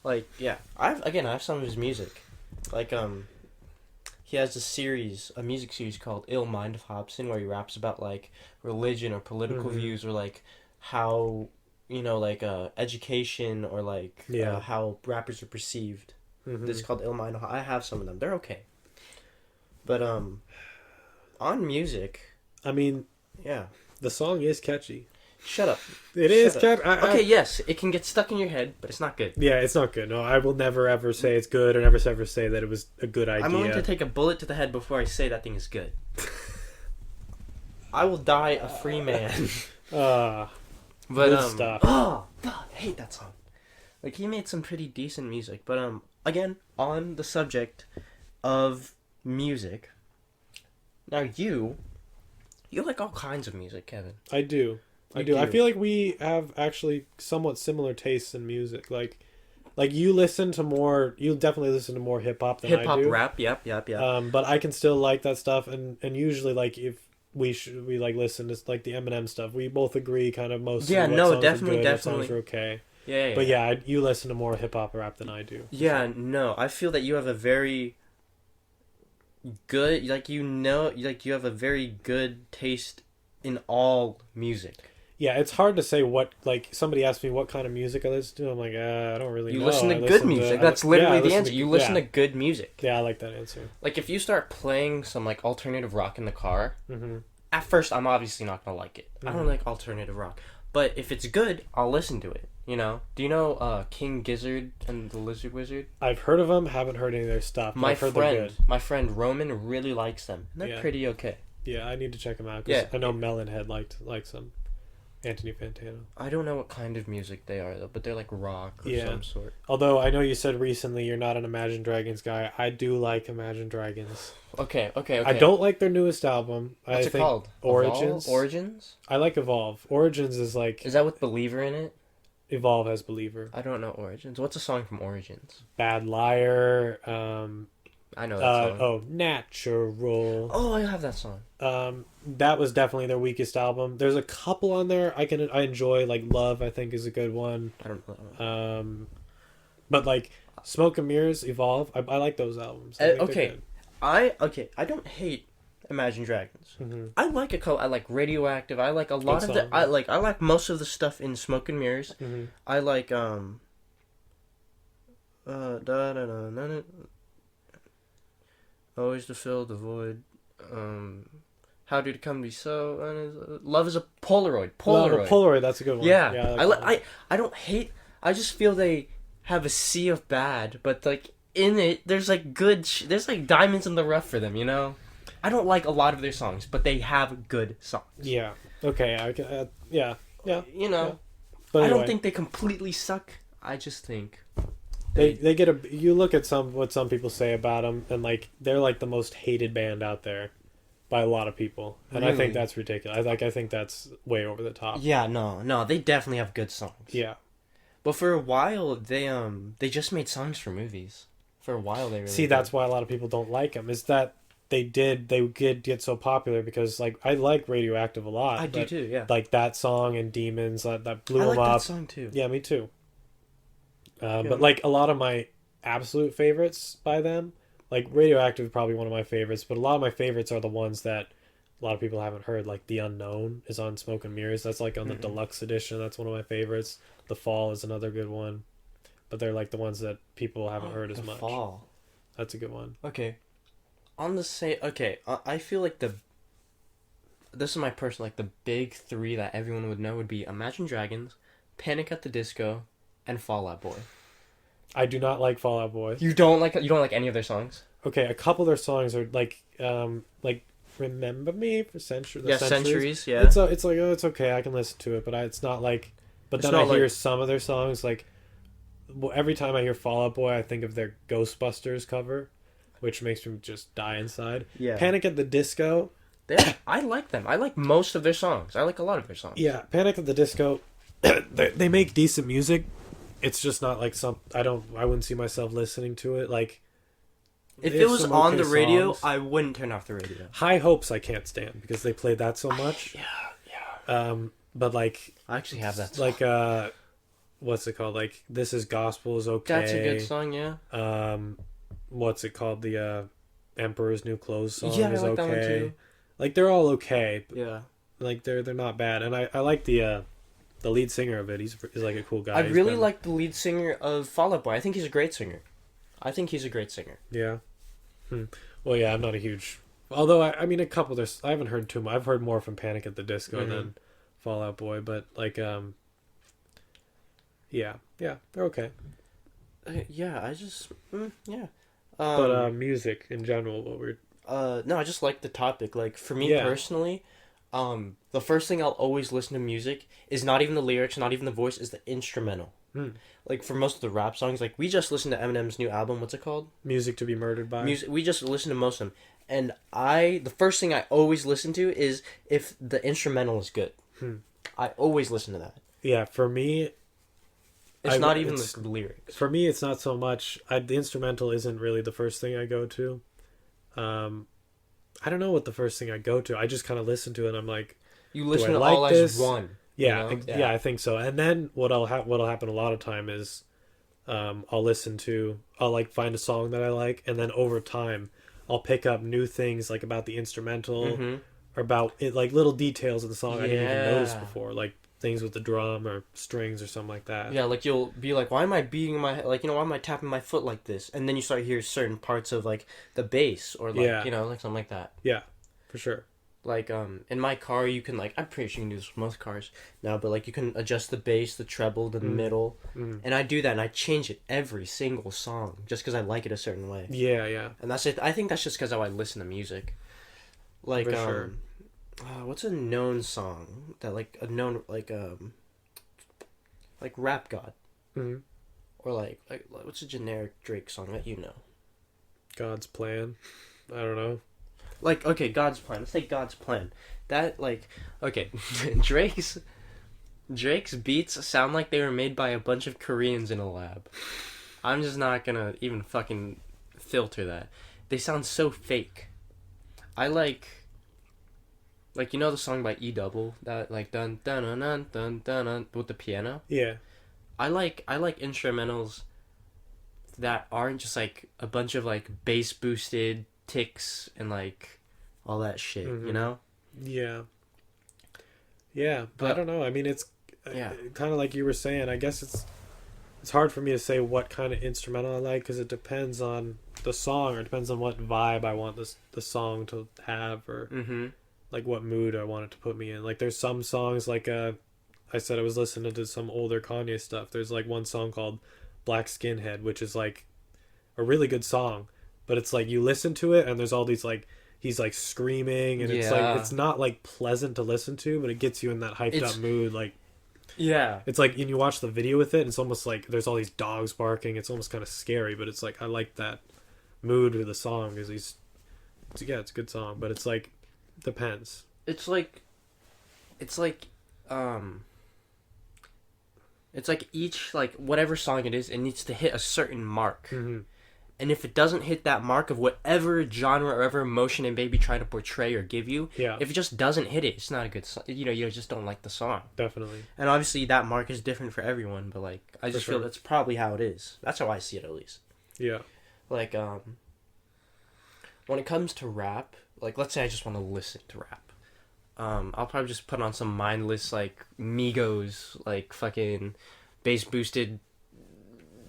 like, yeah. I have some of his music, like he has a music series called Ill Mind of Hobson, where he raps about like religion or political views, or like how like education, or like how rappers are perceived. This is called Ill Mind. I have some of them. They're okay. But on music, I mean, yeah, the song is catchy. Shut up. It is catchy. Okay, yes, it can get stuck in your head, but it's not good. Yeah, it's not good. No, I will never ever say it's good, or never ever say that it was a good idea. I'm going to take a bullet to the head before I say that thing is good. I will die a free man. But good stuff. Oh, God, I hate that song. Like, he made some pretty decent music, but again, on the subject of music. Now you like all kinds of music, Kevin. I do. I feel like we have actually somewhat similar tastes in music. Like you definitely listen to more hip hop than I do. Hip hop, rap, yep. But I can still like that stuff, and usually like if we like listen to like the Eminem stuff, we both agree kind of most. Yeah, of what no, songs definitely, are good, definitely. What songs are okay. Yeah. But you listen to more hip hop rap than I do. Yeah, no, I feel that you have a very good, you have a very good taste in all music. Yeah, it's hard to say what, like, somebody asked me what kind of music I listen to. I'm like, I don't really know. You listen to good music. That's literally the answer. You listen to good music. Yeah, I like that answer. Like, if you start playing some, like, alternative rock in the car, at first, I'm obviously not going to like it. I don't like alternative rock. But if it's good, I'll listen to it, you know? Do you know King Gizzard and the Lizard Wizard? I've heard of them, haven't heard any of their stuff. My friend Roman really likes them. And they're pretty okay. Yeah, I need to check them out. Cause I know Melonhead likes them. Anthony Fantano. I don't know what kind of music they are, though, but they're like rock or some sort. Although I know you said recently you're not an Imagine Dragons guy. I do like Imagine Dragons. Okay. I don't like their newest album. What's it called? Origins. Origins? I like Evolve. Origins is like... Is that with Believer in it? Evolve has Believer. I don't know Origins. What's a song from Origins? Bad Liar. I know that song. Natural. Oh, I have that song. That was definitely their weakest album. There's a couple on there I enjoy, like Love, I think is a good one. I don't know. But like Smoke and Mirrors, Evolve, I like those albums. I don't hate Imagine Dragons. I like a couple. I like Radioactive. I like a lot of the. I like most of the stuff in Smoke and Mirrors. I like Always to fill the void. How did it come to be so? Love is a Polaroid. Polaroid, that's a good one. Yeah, I don't hate. I just feel they have a sea of bad, but like in it, there's like good. There's like diamonds in the rough for them, you know. I don't like a lot of their songs, but they have good songs. Yeah. Okay. I can. Yeah. You know. Yeah. But anyway. I don't think they completely suck. I just think. They get a. You look at what some people say about them, and like they're like the most hated band out there by a lot of people, and really? I think that's ridiculous. I think that's way over the top. Yeah, no, they definitely have good songs. Yeah, but for a while they just made songs for movies. For a while they really that's why a lot of people don't like them. Is that they did get so popular because like I like Radioactive a lot. I do too. Yeah, like that song and Demons that blew them up. I like that song too. Yeah, me too. But like a lot of my absolute favorites by them, like Radioactive is probably one of my favorites, but a lot of my favorites are the ones that a lot of people haven't heard. Like The Unknown is on Smoke and Mirrors. That's like on the deluxe edition. That's one of my favorites. The Fall is another good one, but they're like the ones that people haven't heard as much. The Fall. That's a good one. Okay. On the same. Okay, I feel like this is my personal, like the big three that everyone would know would be Imagine Dragons, Panic at the Disco, and Fall Out Boy. I do not like Fall Out Boy. You don't like any of their songs? Okay, a couple of their songs are like Remember Me for Centuries. Centuries. Yeah. It's like it's okay, I can listen to it, but it's not like. But then I hear some of their songs like. Well, every time I hear Fall Out Boy, I think of their Ghostbusters cover, which makes me just die inside. Yeah. Panic at the Disco. I like them. I like most of their songs. I like a lot of their songs. Yeah, Panic at the Disco. They make decent music. It's just not like I wouldn't see myself listening to it. Like, if it was on the radio, I wouldn't turn off the radio. High Hopes I can't stand because they play that so much. Yeah. But like, I actually have that song. Like, what's it called? Like, This Is Gospel is okay. That's a good song, yeah. What's it called? Emperor's New Clothes song Yeah, I is like that one okay. too. Like they're all okay. Yeah. Like they're not bad, and I like the lead singer of it. He's like a cool guy. I He's really been- like the lead singer of Fall Out Boy. I think he's a great singer. I think he's a great singer. Yeah. Well, yeah, I'm not a huge. Although I mean, a couple. I haven't heard too much. I've heard more from Panic at the Disco than Fall Out Boy, but like yeah, they're okay. Yeah, I just yeah. But music in general, what we're No, I just like the topic. Like for me Yeah. personally, the first thing I'll always listen to music is not even the lyrics, not even the voice, is the instrumental. Like for most of the rap songs, like we just listened to Eminem's new album. What's it called? music to be murdered by. Music. We just listened to most of them, and the first thing I always listen to is if the instrumental is good. I always listen to that. Yeah, for me, It's I- not even it's- the lyrics. for me, it's not so much. The instrumental isn't really the first thing I go to. I don't know what the first thing I go to. I just kind of listen to it. And I'm like, You listen I to like all this? as one. yeah, You know? yeah, I think so. And then what'll happen a lot of time is, I'll like find a song that I like, and then over time, I'll pick up new things like about the instrumental Mm-hmm. or about it, like little details of the song I didn't even notice Yeah. before, like things with the drum or strings or something like that. Yeah, like you'll be like, why am I beating my like why am I tapping my foot like this? And then you start to hear certain parts of like the bass or like Yeah. like something like that. Yeah, for sure. Like in my car you can like I'm pretty sure you can do this with most cars now, but like you can adjust the bass, the treble, the middle, and I do that and I change it every single song just because I like it a certain way. Yeah. And that's it. I think that's just because how I listen to music. Like For sure. what's a known song that like a known like Rap God. hmm Or like what's a generic Drake song that you know? God's plan. I don't know. Like okay, God's Plan. Let's take God's Plan. That like okay, Drake's beats sound like they were made by a bunch of Koreans in a lab. I'm just not gonna even fucking filter that. They sound so fake. I like you know the song by E Double that like dun dun dun dun dun dun dun with the piano. Yeah. I like instrumentals that aren't just like a bunch of like bass boosted ticks and like all that shit, you know? Yeah. Yeah, but I But- don't know. I mean, it's Yeah. kind of like you were saying. I guess it's hard for me to say what kind of instrumental I like because it depends on the song or it depends on what vibe I want the song to have or Mm-hmm. like what mood I want it to put me in. Like there's some songs like I said I was listening to some older Kanye stuff. There's like one song called Black Skinhead, which is like a really good song, but it's like you listen to it and there's all these like he's like screaming and it's Yeah. like it's not like pleasant to listen to, but it gets you in that hyped It's- up mood. Like Yeah. it's like and you watch the video with it, and it's almost like there's all these dogs barking. It's almost kind of scary, but it's like I like that mood with the song because it's a good song, but it's like depends. It's like it's like each like whatever song it is, it needs to hit a certain mark. Mm-hmm. And if it doesn't hit that mark of whatever genre or whatever emotion it may be trying to portray or give you, Yeah, if it just doesn't hit it, it's not a good song. You just don't like the song. definitely. And obviously that mark is different for everyone, but like I For just sure. feel that's probably how it is. That's how I see it at least. Yeah. Like when it comes to rap, like let's say I just want to listen to rap. I'll probably just put on some mindless like Migos like fucking bass boosted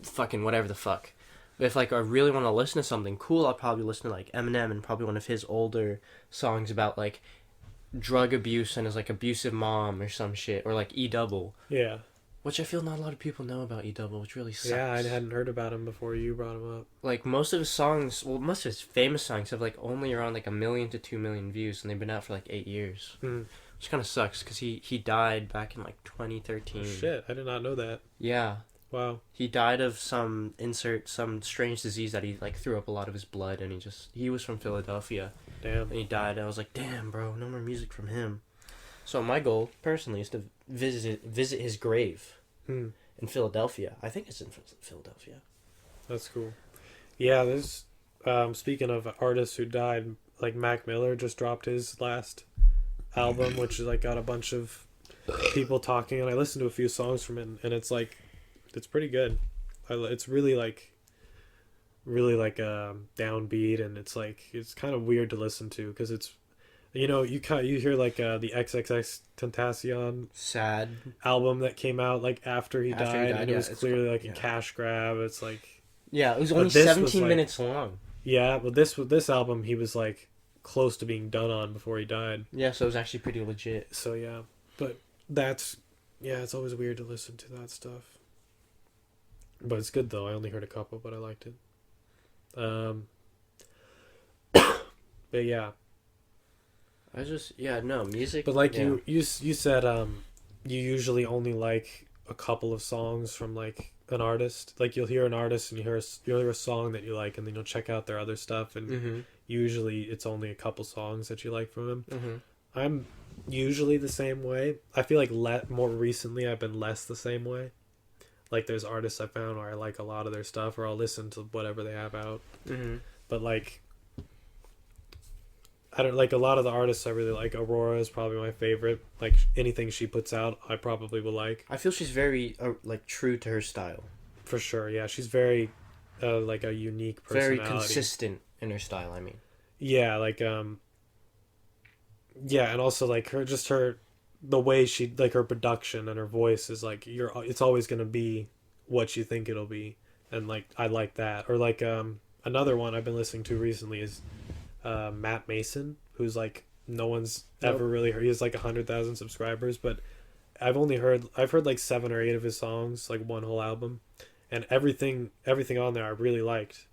fucking whatever the fuck. But if like I really want to listen to something cool, I'll probably listen to like Eminem and probably one of his older songs about like drug abuse and his like abusive mom or some shit, or like E Double, Yeah. which I feel not a lot of people know about E Double, which really sucks. Yeah, I hadn't heard about him before you brought him up. Like most of his songs, well, most of his famous songs have like only around like 1 million to 2 million views, and they've been out for like 8 years, which kind of sucks because he died back in like 2013. Shit, I did not know that. Yeah, Wow. he died of some strange disease that he like threw up a lot of his blood, and he was from Philadelphia, Damn. and he died. I was like, damn, bro, no more music from him. So my goal personally is to visit his grave in Philadelphia. I think it's in Philadelphia. That's cool. Yeah, there's speaking of artists who died, like Mac Miller just dropped his last album, which is like got a bunch of people talking, and I listened to a few songs from it, and it's like it's pretty good. It's really like really like downbeat, and it's like it's kind of weird to listen to because it's you hear like the XXX Tentacion Sad. album that came out like after he After he died, died, and it yeah, was it's clearly like a yeah. cash grab. It's like, Yeah, it was only but this was 17 like, minutes long. yeah, but this album he was like close to being done on before he died. Yeah, so it was actually pretty legit. So yeah, but that's yeah, it's always weird to listen to that stuff. But it's good though. I only heard a couple, but I liked it. Um, but yeah, No, music. but like yeah. you said you usually only like a couple of songs from like an artist. Like you'll hear an artist and you'll hear a song that you like, and then you'll check out their other stuff, and Mm-hmm. usually it's only a couple songs that you like from him. Mm-hmm. I'm usually the same way. I feel like more recently I've been less the same way. Like there's artists I found where I like a lot of their stuff, or I'll listen to whatever they have out. Mm-hmm. But like I don't like a lot of the artists I really like. Aurora is probably my favorite. Like anything she puts out, I probably will like. I feel she's very like true to her style. For sure, yeah. She's very like a unique personality. Very consistent in her style. I mean. Yeah, like yeah, and also like the way she like her production and her voice is like it's always gonna be what you think it'll be, and like I like that. Or like another one I've been listening to recently is Matt Mason, who's like no one's ever really heard. He has like 100,000 subscribers, but I've heard like 7 or 8 of his songs, like one whole album, and everything on there I really liked,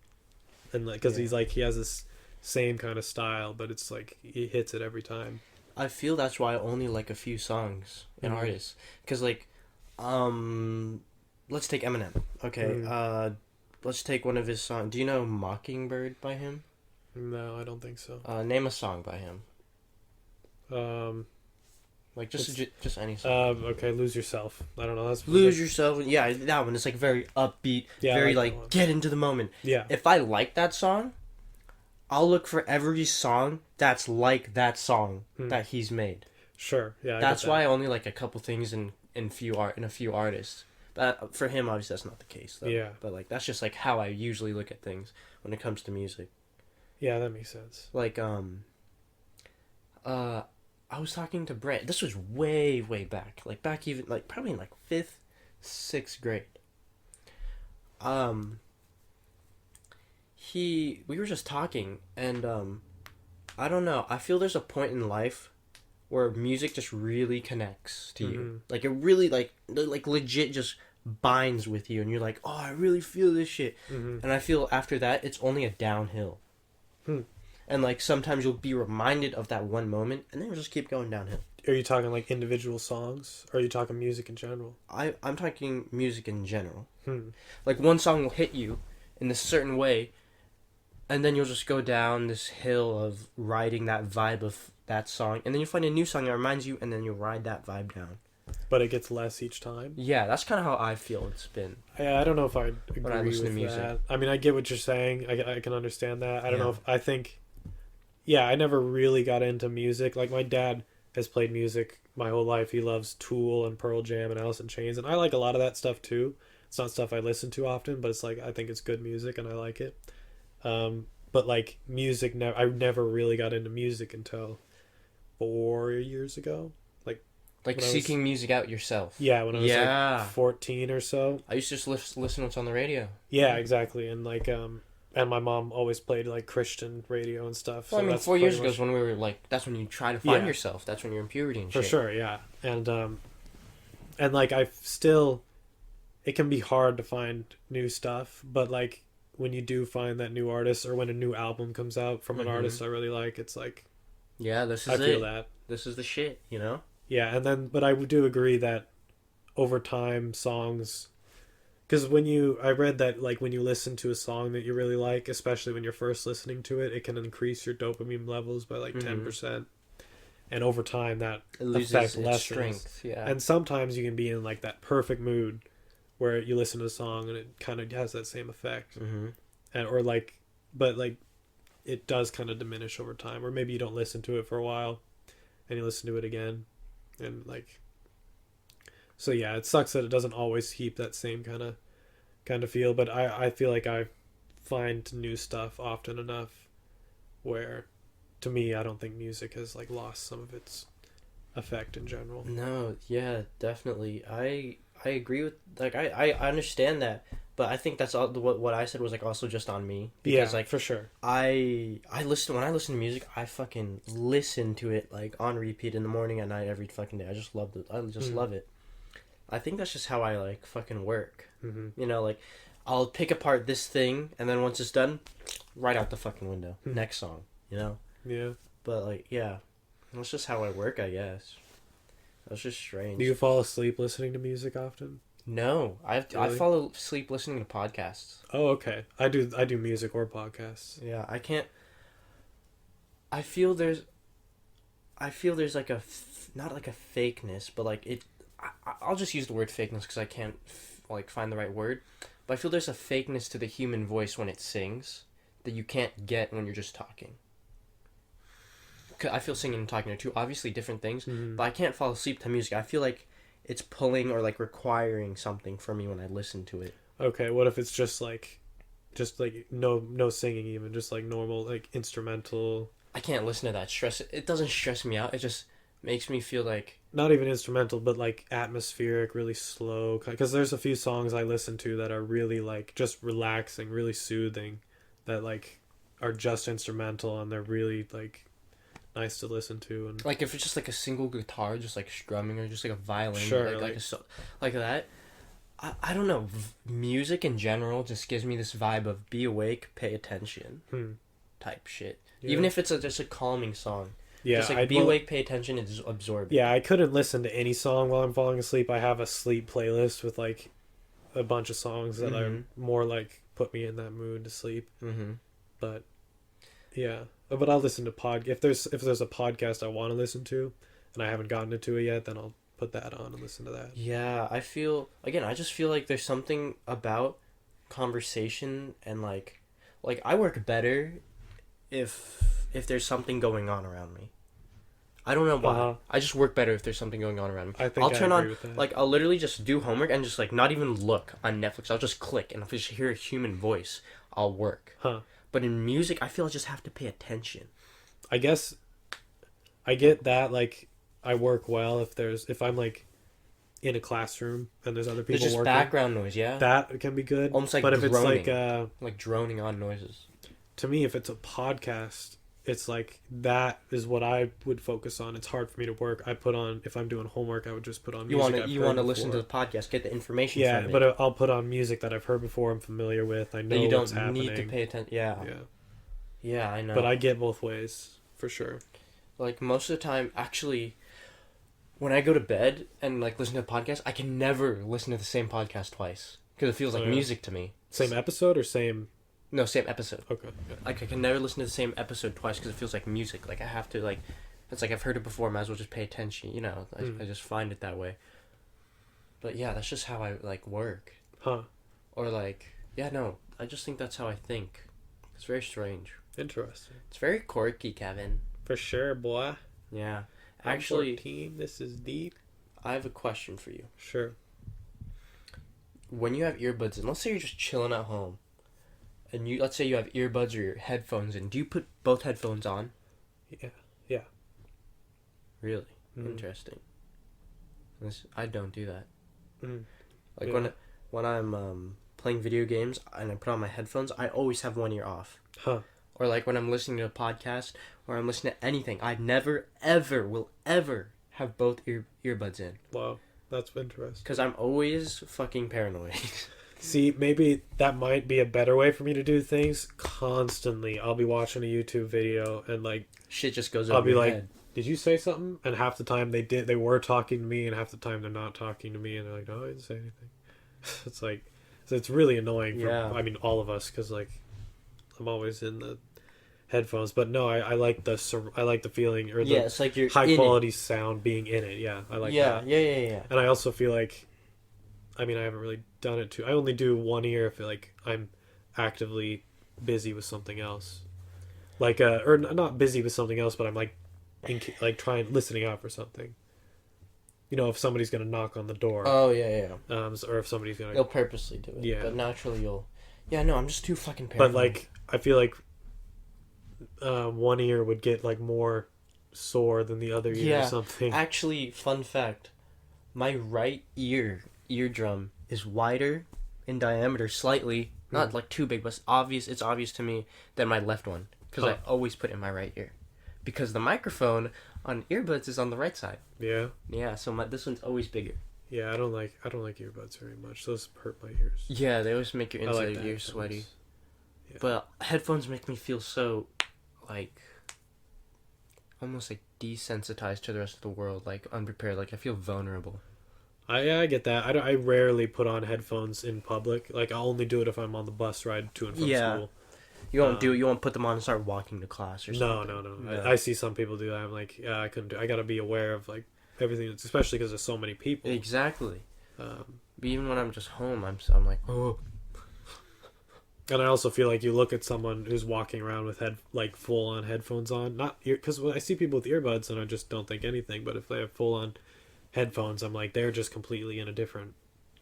and like because he's like he has this same kind of style, but it's like he hits it every time. I feel that's why I only like a few songs and artists, because like, let's take Eminem. Okay, let's take one of his songs. Do you know Mockingbird by him? No, I don't think so. Name a song by him. Like just any song. Okay, Lose Yourself. I don't know. That's Lose Yourself. Yeah, that one. It's like very upbeat, Yeah, very I like like get into the moment. Yeah. If I like that song, I'll look for every song that's like that song that he's made. Sure. Yeah. That's why I only like a couple things in a few artists. But for him, obviously, that's not the case, though. Yeah. But like that's just like how I usually look at things when it comes to music. Yeah, that makes sense. Like I was talking to Brett. This was way back, like back even like probably in like 5th, 6th grade. We were just talking, and I don't know. I feel there's a point in life where music just really connects to you. Like it really like legit just binds with you, and you're like, oh, I really feel this shit. And I feel after that it's only a downhill. And like sometimes you'll be reminded of that one moment, and then you'll just keep going downhill. Are you talking like individual songs, or are you talking music in general? I'm talking music in general. Like one song will hit you in this certain way, and then you'll just go down this hill of riding that vibe of that song, and then you'll find a new song that reminds you, and then you'll ride that vibe down. But it gets less each time. Yeah, that's kind of how I feel it's been. I don't know if I agree when I listen with to music. that. I mean, I get what you're saying. I can understand that. I don't know if I think. Yeah, I never really got into music. Like my dad has played music my whole life. He loves Tool and Pearl Jam and Alice in Chains, and I like a lot of that stuff too. It's not stuff I listen to often, but it's like I think it's good music and I like it. But like music, I never really got into music until 4 years ago. Like seeking music out yourself. Yeah, when I was like 14 or so. I used to just listen what's on the radio. Yeah, exactly, and like and my mom always played like Christian radio and stuff. Well, so I mean, that's 4 years ago much... is when we were like, that's when you try to find yourself. That's when you're in puberty and For shit. sure, yeah. And like it can be hard to find new stuff, but like when you do find that new artist, or when a new album comes out from an artist I really like, it's like, yeah, this is I feel that. This is the shit, you know? Yeah, and then, but I do agree that over time songs, because I read that like when you listen to a song that you really like, especially when you're first listening to it, it can increase your dopamine levels by like 10%, and over time that effect lessens. Strength. Yeah, and sometimes you can be in like that perfect mood where you listen to a song and it kind of has that same effect, and or like, but like it does kind of diminish over time, or maybe you don't listen to it for a while, and you listen to it again, and like. So yeah, it sucks that it doesn't always keep that same kind of feel, but I feel like I find new stuff often enough where, to me, I don't think music has like lost some of its effect in general. No, yeah, definitely. I agree with like I understand that, but I think that's all what I said was like also just on me because Yeah, like for sure. I listen when I listen to music, I fucking listen to it like on repeat in the morning, at night, every fucking day. I just love it. I just love it. I think that's just how I like fucking work. Mm-hmm. You know, like I'll pick apart this thing and then once it's done, right out the fucking window. Next song, you know? Yeah. But like, yeah. That's just how I work, I guess. That's just strange. Do you fall asleep listening to music often? No, I Really? fall asleep listening to podcasts. Oh, okay. I do music or podcasts. Yeah, I can't. I feel there's like not like a fakeness, but like it. I'll just use the word fakeness because I can't like find the right word. But I feel there's a fakeness to the human voice when it sings that you can't get when you're just talking. 'Cause I feel singing and talking are two obviously different things, but I can't fall asleep to music. I feel like it's pulling or like requiring something from me when I listen to it. Okay, what if it's just like no singing, even just like normal like instrumental? I can't listen to that. It doesn't stress me out. It just makes me feel like Not even instrumental, but like atmospheric, really slow. Because there's a few songs I listen to that are really like just relaxing, really soothing, that like are just instrumental and they're really like nice to listen to. And like if it's just like a single guitar, just like strumming or just like a violin, Sure, like that. I don't know. Music in general just gives me this vibe of be awake, pay attention, type shit. Yeah. Even if it's just a calming song. Yeah, just like be awake, pay attention, and just absorb it. Yeah, I couldn't listen to any song while I'm falling asleep. I have a sleep playlist with like a bunch of songs that are more like put me in that mood to sleep. Mm-hmm. But yeah, but I'll listen to if there's a podcast I want to listen to, and I haven't gotten into it yet, then I'll put that on and listen to that. Yeah, I just feel like there's something about conversation and like I work better if there's something going on around me. I don't know why. Uh-huh. I just work better if there's something going on around me. I think I'll turn I on agree with that. like I'll literally just do homework and just like not even look on Netflix. I'll just click and if I just hear a human voice, I'll work. Huh. But in music, I feel I just have to pay attention. I guess I get that. Like I work well if I'm like in a classroom and there's other people There's just working. background noise, yeah. That can be good. Almost like but if droning. it's like droning on noises. to me, if it's a podcast, it's like that is what I would focus on. It's hard for me to work. I put on if I'm doing homework, I would just put on music. You want to listen to the podcast, get the information. Yeah, from but it. I'll put on music that I've heard before. I'm familiar with. I know you what's don't happening. need to pay attention. Yeah. Yeah, I know. But I get both ways for sure. Like most of the time, actually, when I go to bed and like listen to a podcast, I can never listen to the same podcast twice because it feels like music to me. Same episode or same? No, same episode. Okay. Yeah. Like I can never listen to the same episode twice because it feels like music. Like I have to like, it's like I've heard it before. Might as well just pay attention. You know, I just find it that way. But yeah, that's just how I like work. Huh. Or like, yeah, no, I just think that's how I think. It's very strange. Interesting. It's very quirky, Kevin. For sure, boy. Yeah. I'm Actually, 14. This is deep. I have a question for you. Sure. When you have earbuds in, let's say you're just chilling at home, and let's say you have earbuds or your headphones in, do you put both headphones on? Yeah. Really? Interesting. I don't do that. Like Yeah. when I'm playing video games and I put on my headphones, I always have one ear off. Huh. Or like when I'm listening to a podcast or I'm listening to anything, I never ever will ever have both earbuds in. Wow. That's interesting. Because I'm always fucking paranoid. See, maybe that might be a better way for me to do things. Constantly, I'll be watching a YouTube video and like Shit just goes over I'll be your like, head. "Did you say something?" And half the time they were talking to me, and half the time they're not talking to me, and they're like, "No, I didn't say anything." It's like, so it's really annoying. I mean, all of us, because like I'm always in the headphones. But no, I like the feeling or the it's like you're high in quality it. sound being in it. Yeah, I like Yeah. that. Yeah. And I also feel like, I mean, I haven't really done it too. I only do one ear if like I'm actively busy with something else, like or not busy with something else, but I'm like listening out for something. You know, if somebody's gonna knock on the door. Oh yeah. Or if somebody's gonna. You'll purposely do it. Yeah. But naturally Yeah, no, I'm just too fucking But paranoid. like, I feel like one ear would get like more sore than the other ear or Yeah, something. actually, fun fact: my right eardrum is wider in diameter slightly, not like too big, but it's obvious to me than my left one because I always put it in my right ear because the microphone on earbuds is on the right side. Yeah. Yeah, so this one's always bigger. Yeah, I don't like earbuds very much. Those hurt my ears. Yeah, they always make your I inside like of the your ear headphones. sweaty. Yeah. But headphones make me feel so, like, almost like desensitized to the rest of the world, like unprepared. Like I feel vulnerable. I get that. I rarely put on headphones in public. Like I'll only do it if I'm on the bus ride to and from school. You won't you won't put them on and start walking to class or something. No. I see some people do that. I'm like, yeah, I couldn't do. I gotta be aware of like everything, especially because there's so many people. Exactly. But even when I'm just home, I'm like, oh. And I also feel like you look at someone who's walking around with full on headphones on, not ear, because when I see people with earbuds and I just don't think anything. But if they have full on headphones, I'm like, they're just completely in a different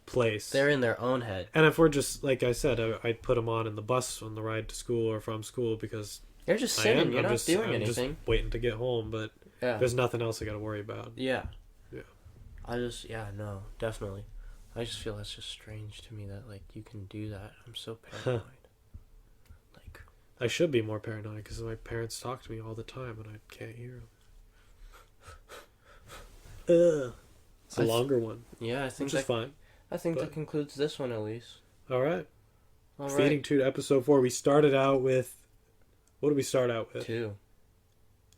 place. They're in their own head. And if we're just like I said, I'd put them on in the bus on the ride to school or from school because You're just sitting. You're not doing I'm anything. just waiting to get home, but there's nothing else I got to worry about. Yeah. Yeah. No, definitely. I just feel that's just strange to me that like you can do that. I'm so paranoid. Like I should be more paranoid because my parents talk to me all the time and I can't hear them. It's a longer one. Yeah, I think which is fine. I think that concludes this one at least. All right. All Feeding right. Tube episode 4. We started out with. What did we start out with? 2.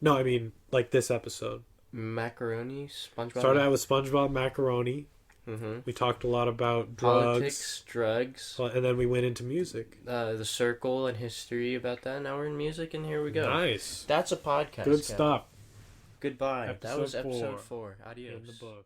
No, I mean like this episode. Macaroni, SpongeBob. Started out with SpongeBob macaroni. Mm-hmm. We talked a lot about drugs. Politics, drugs. And then we went into music. The circle and history about that. Now we're in music, and here we go. Nice. That's a podcast. Good stuff. Goodbye. That was Episode episode 4. 4. Adios. In the book.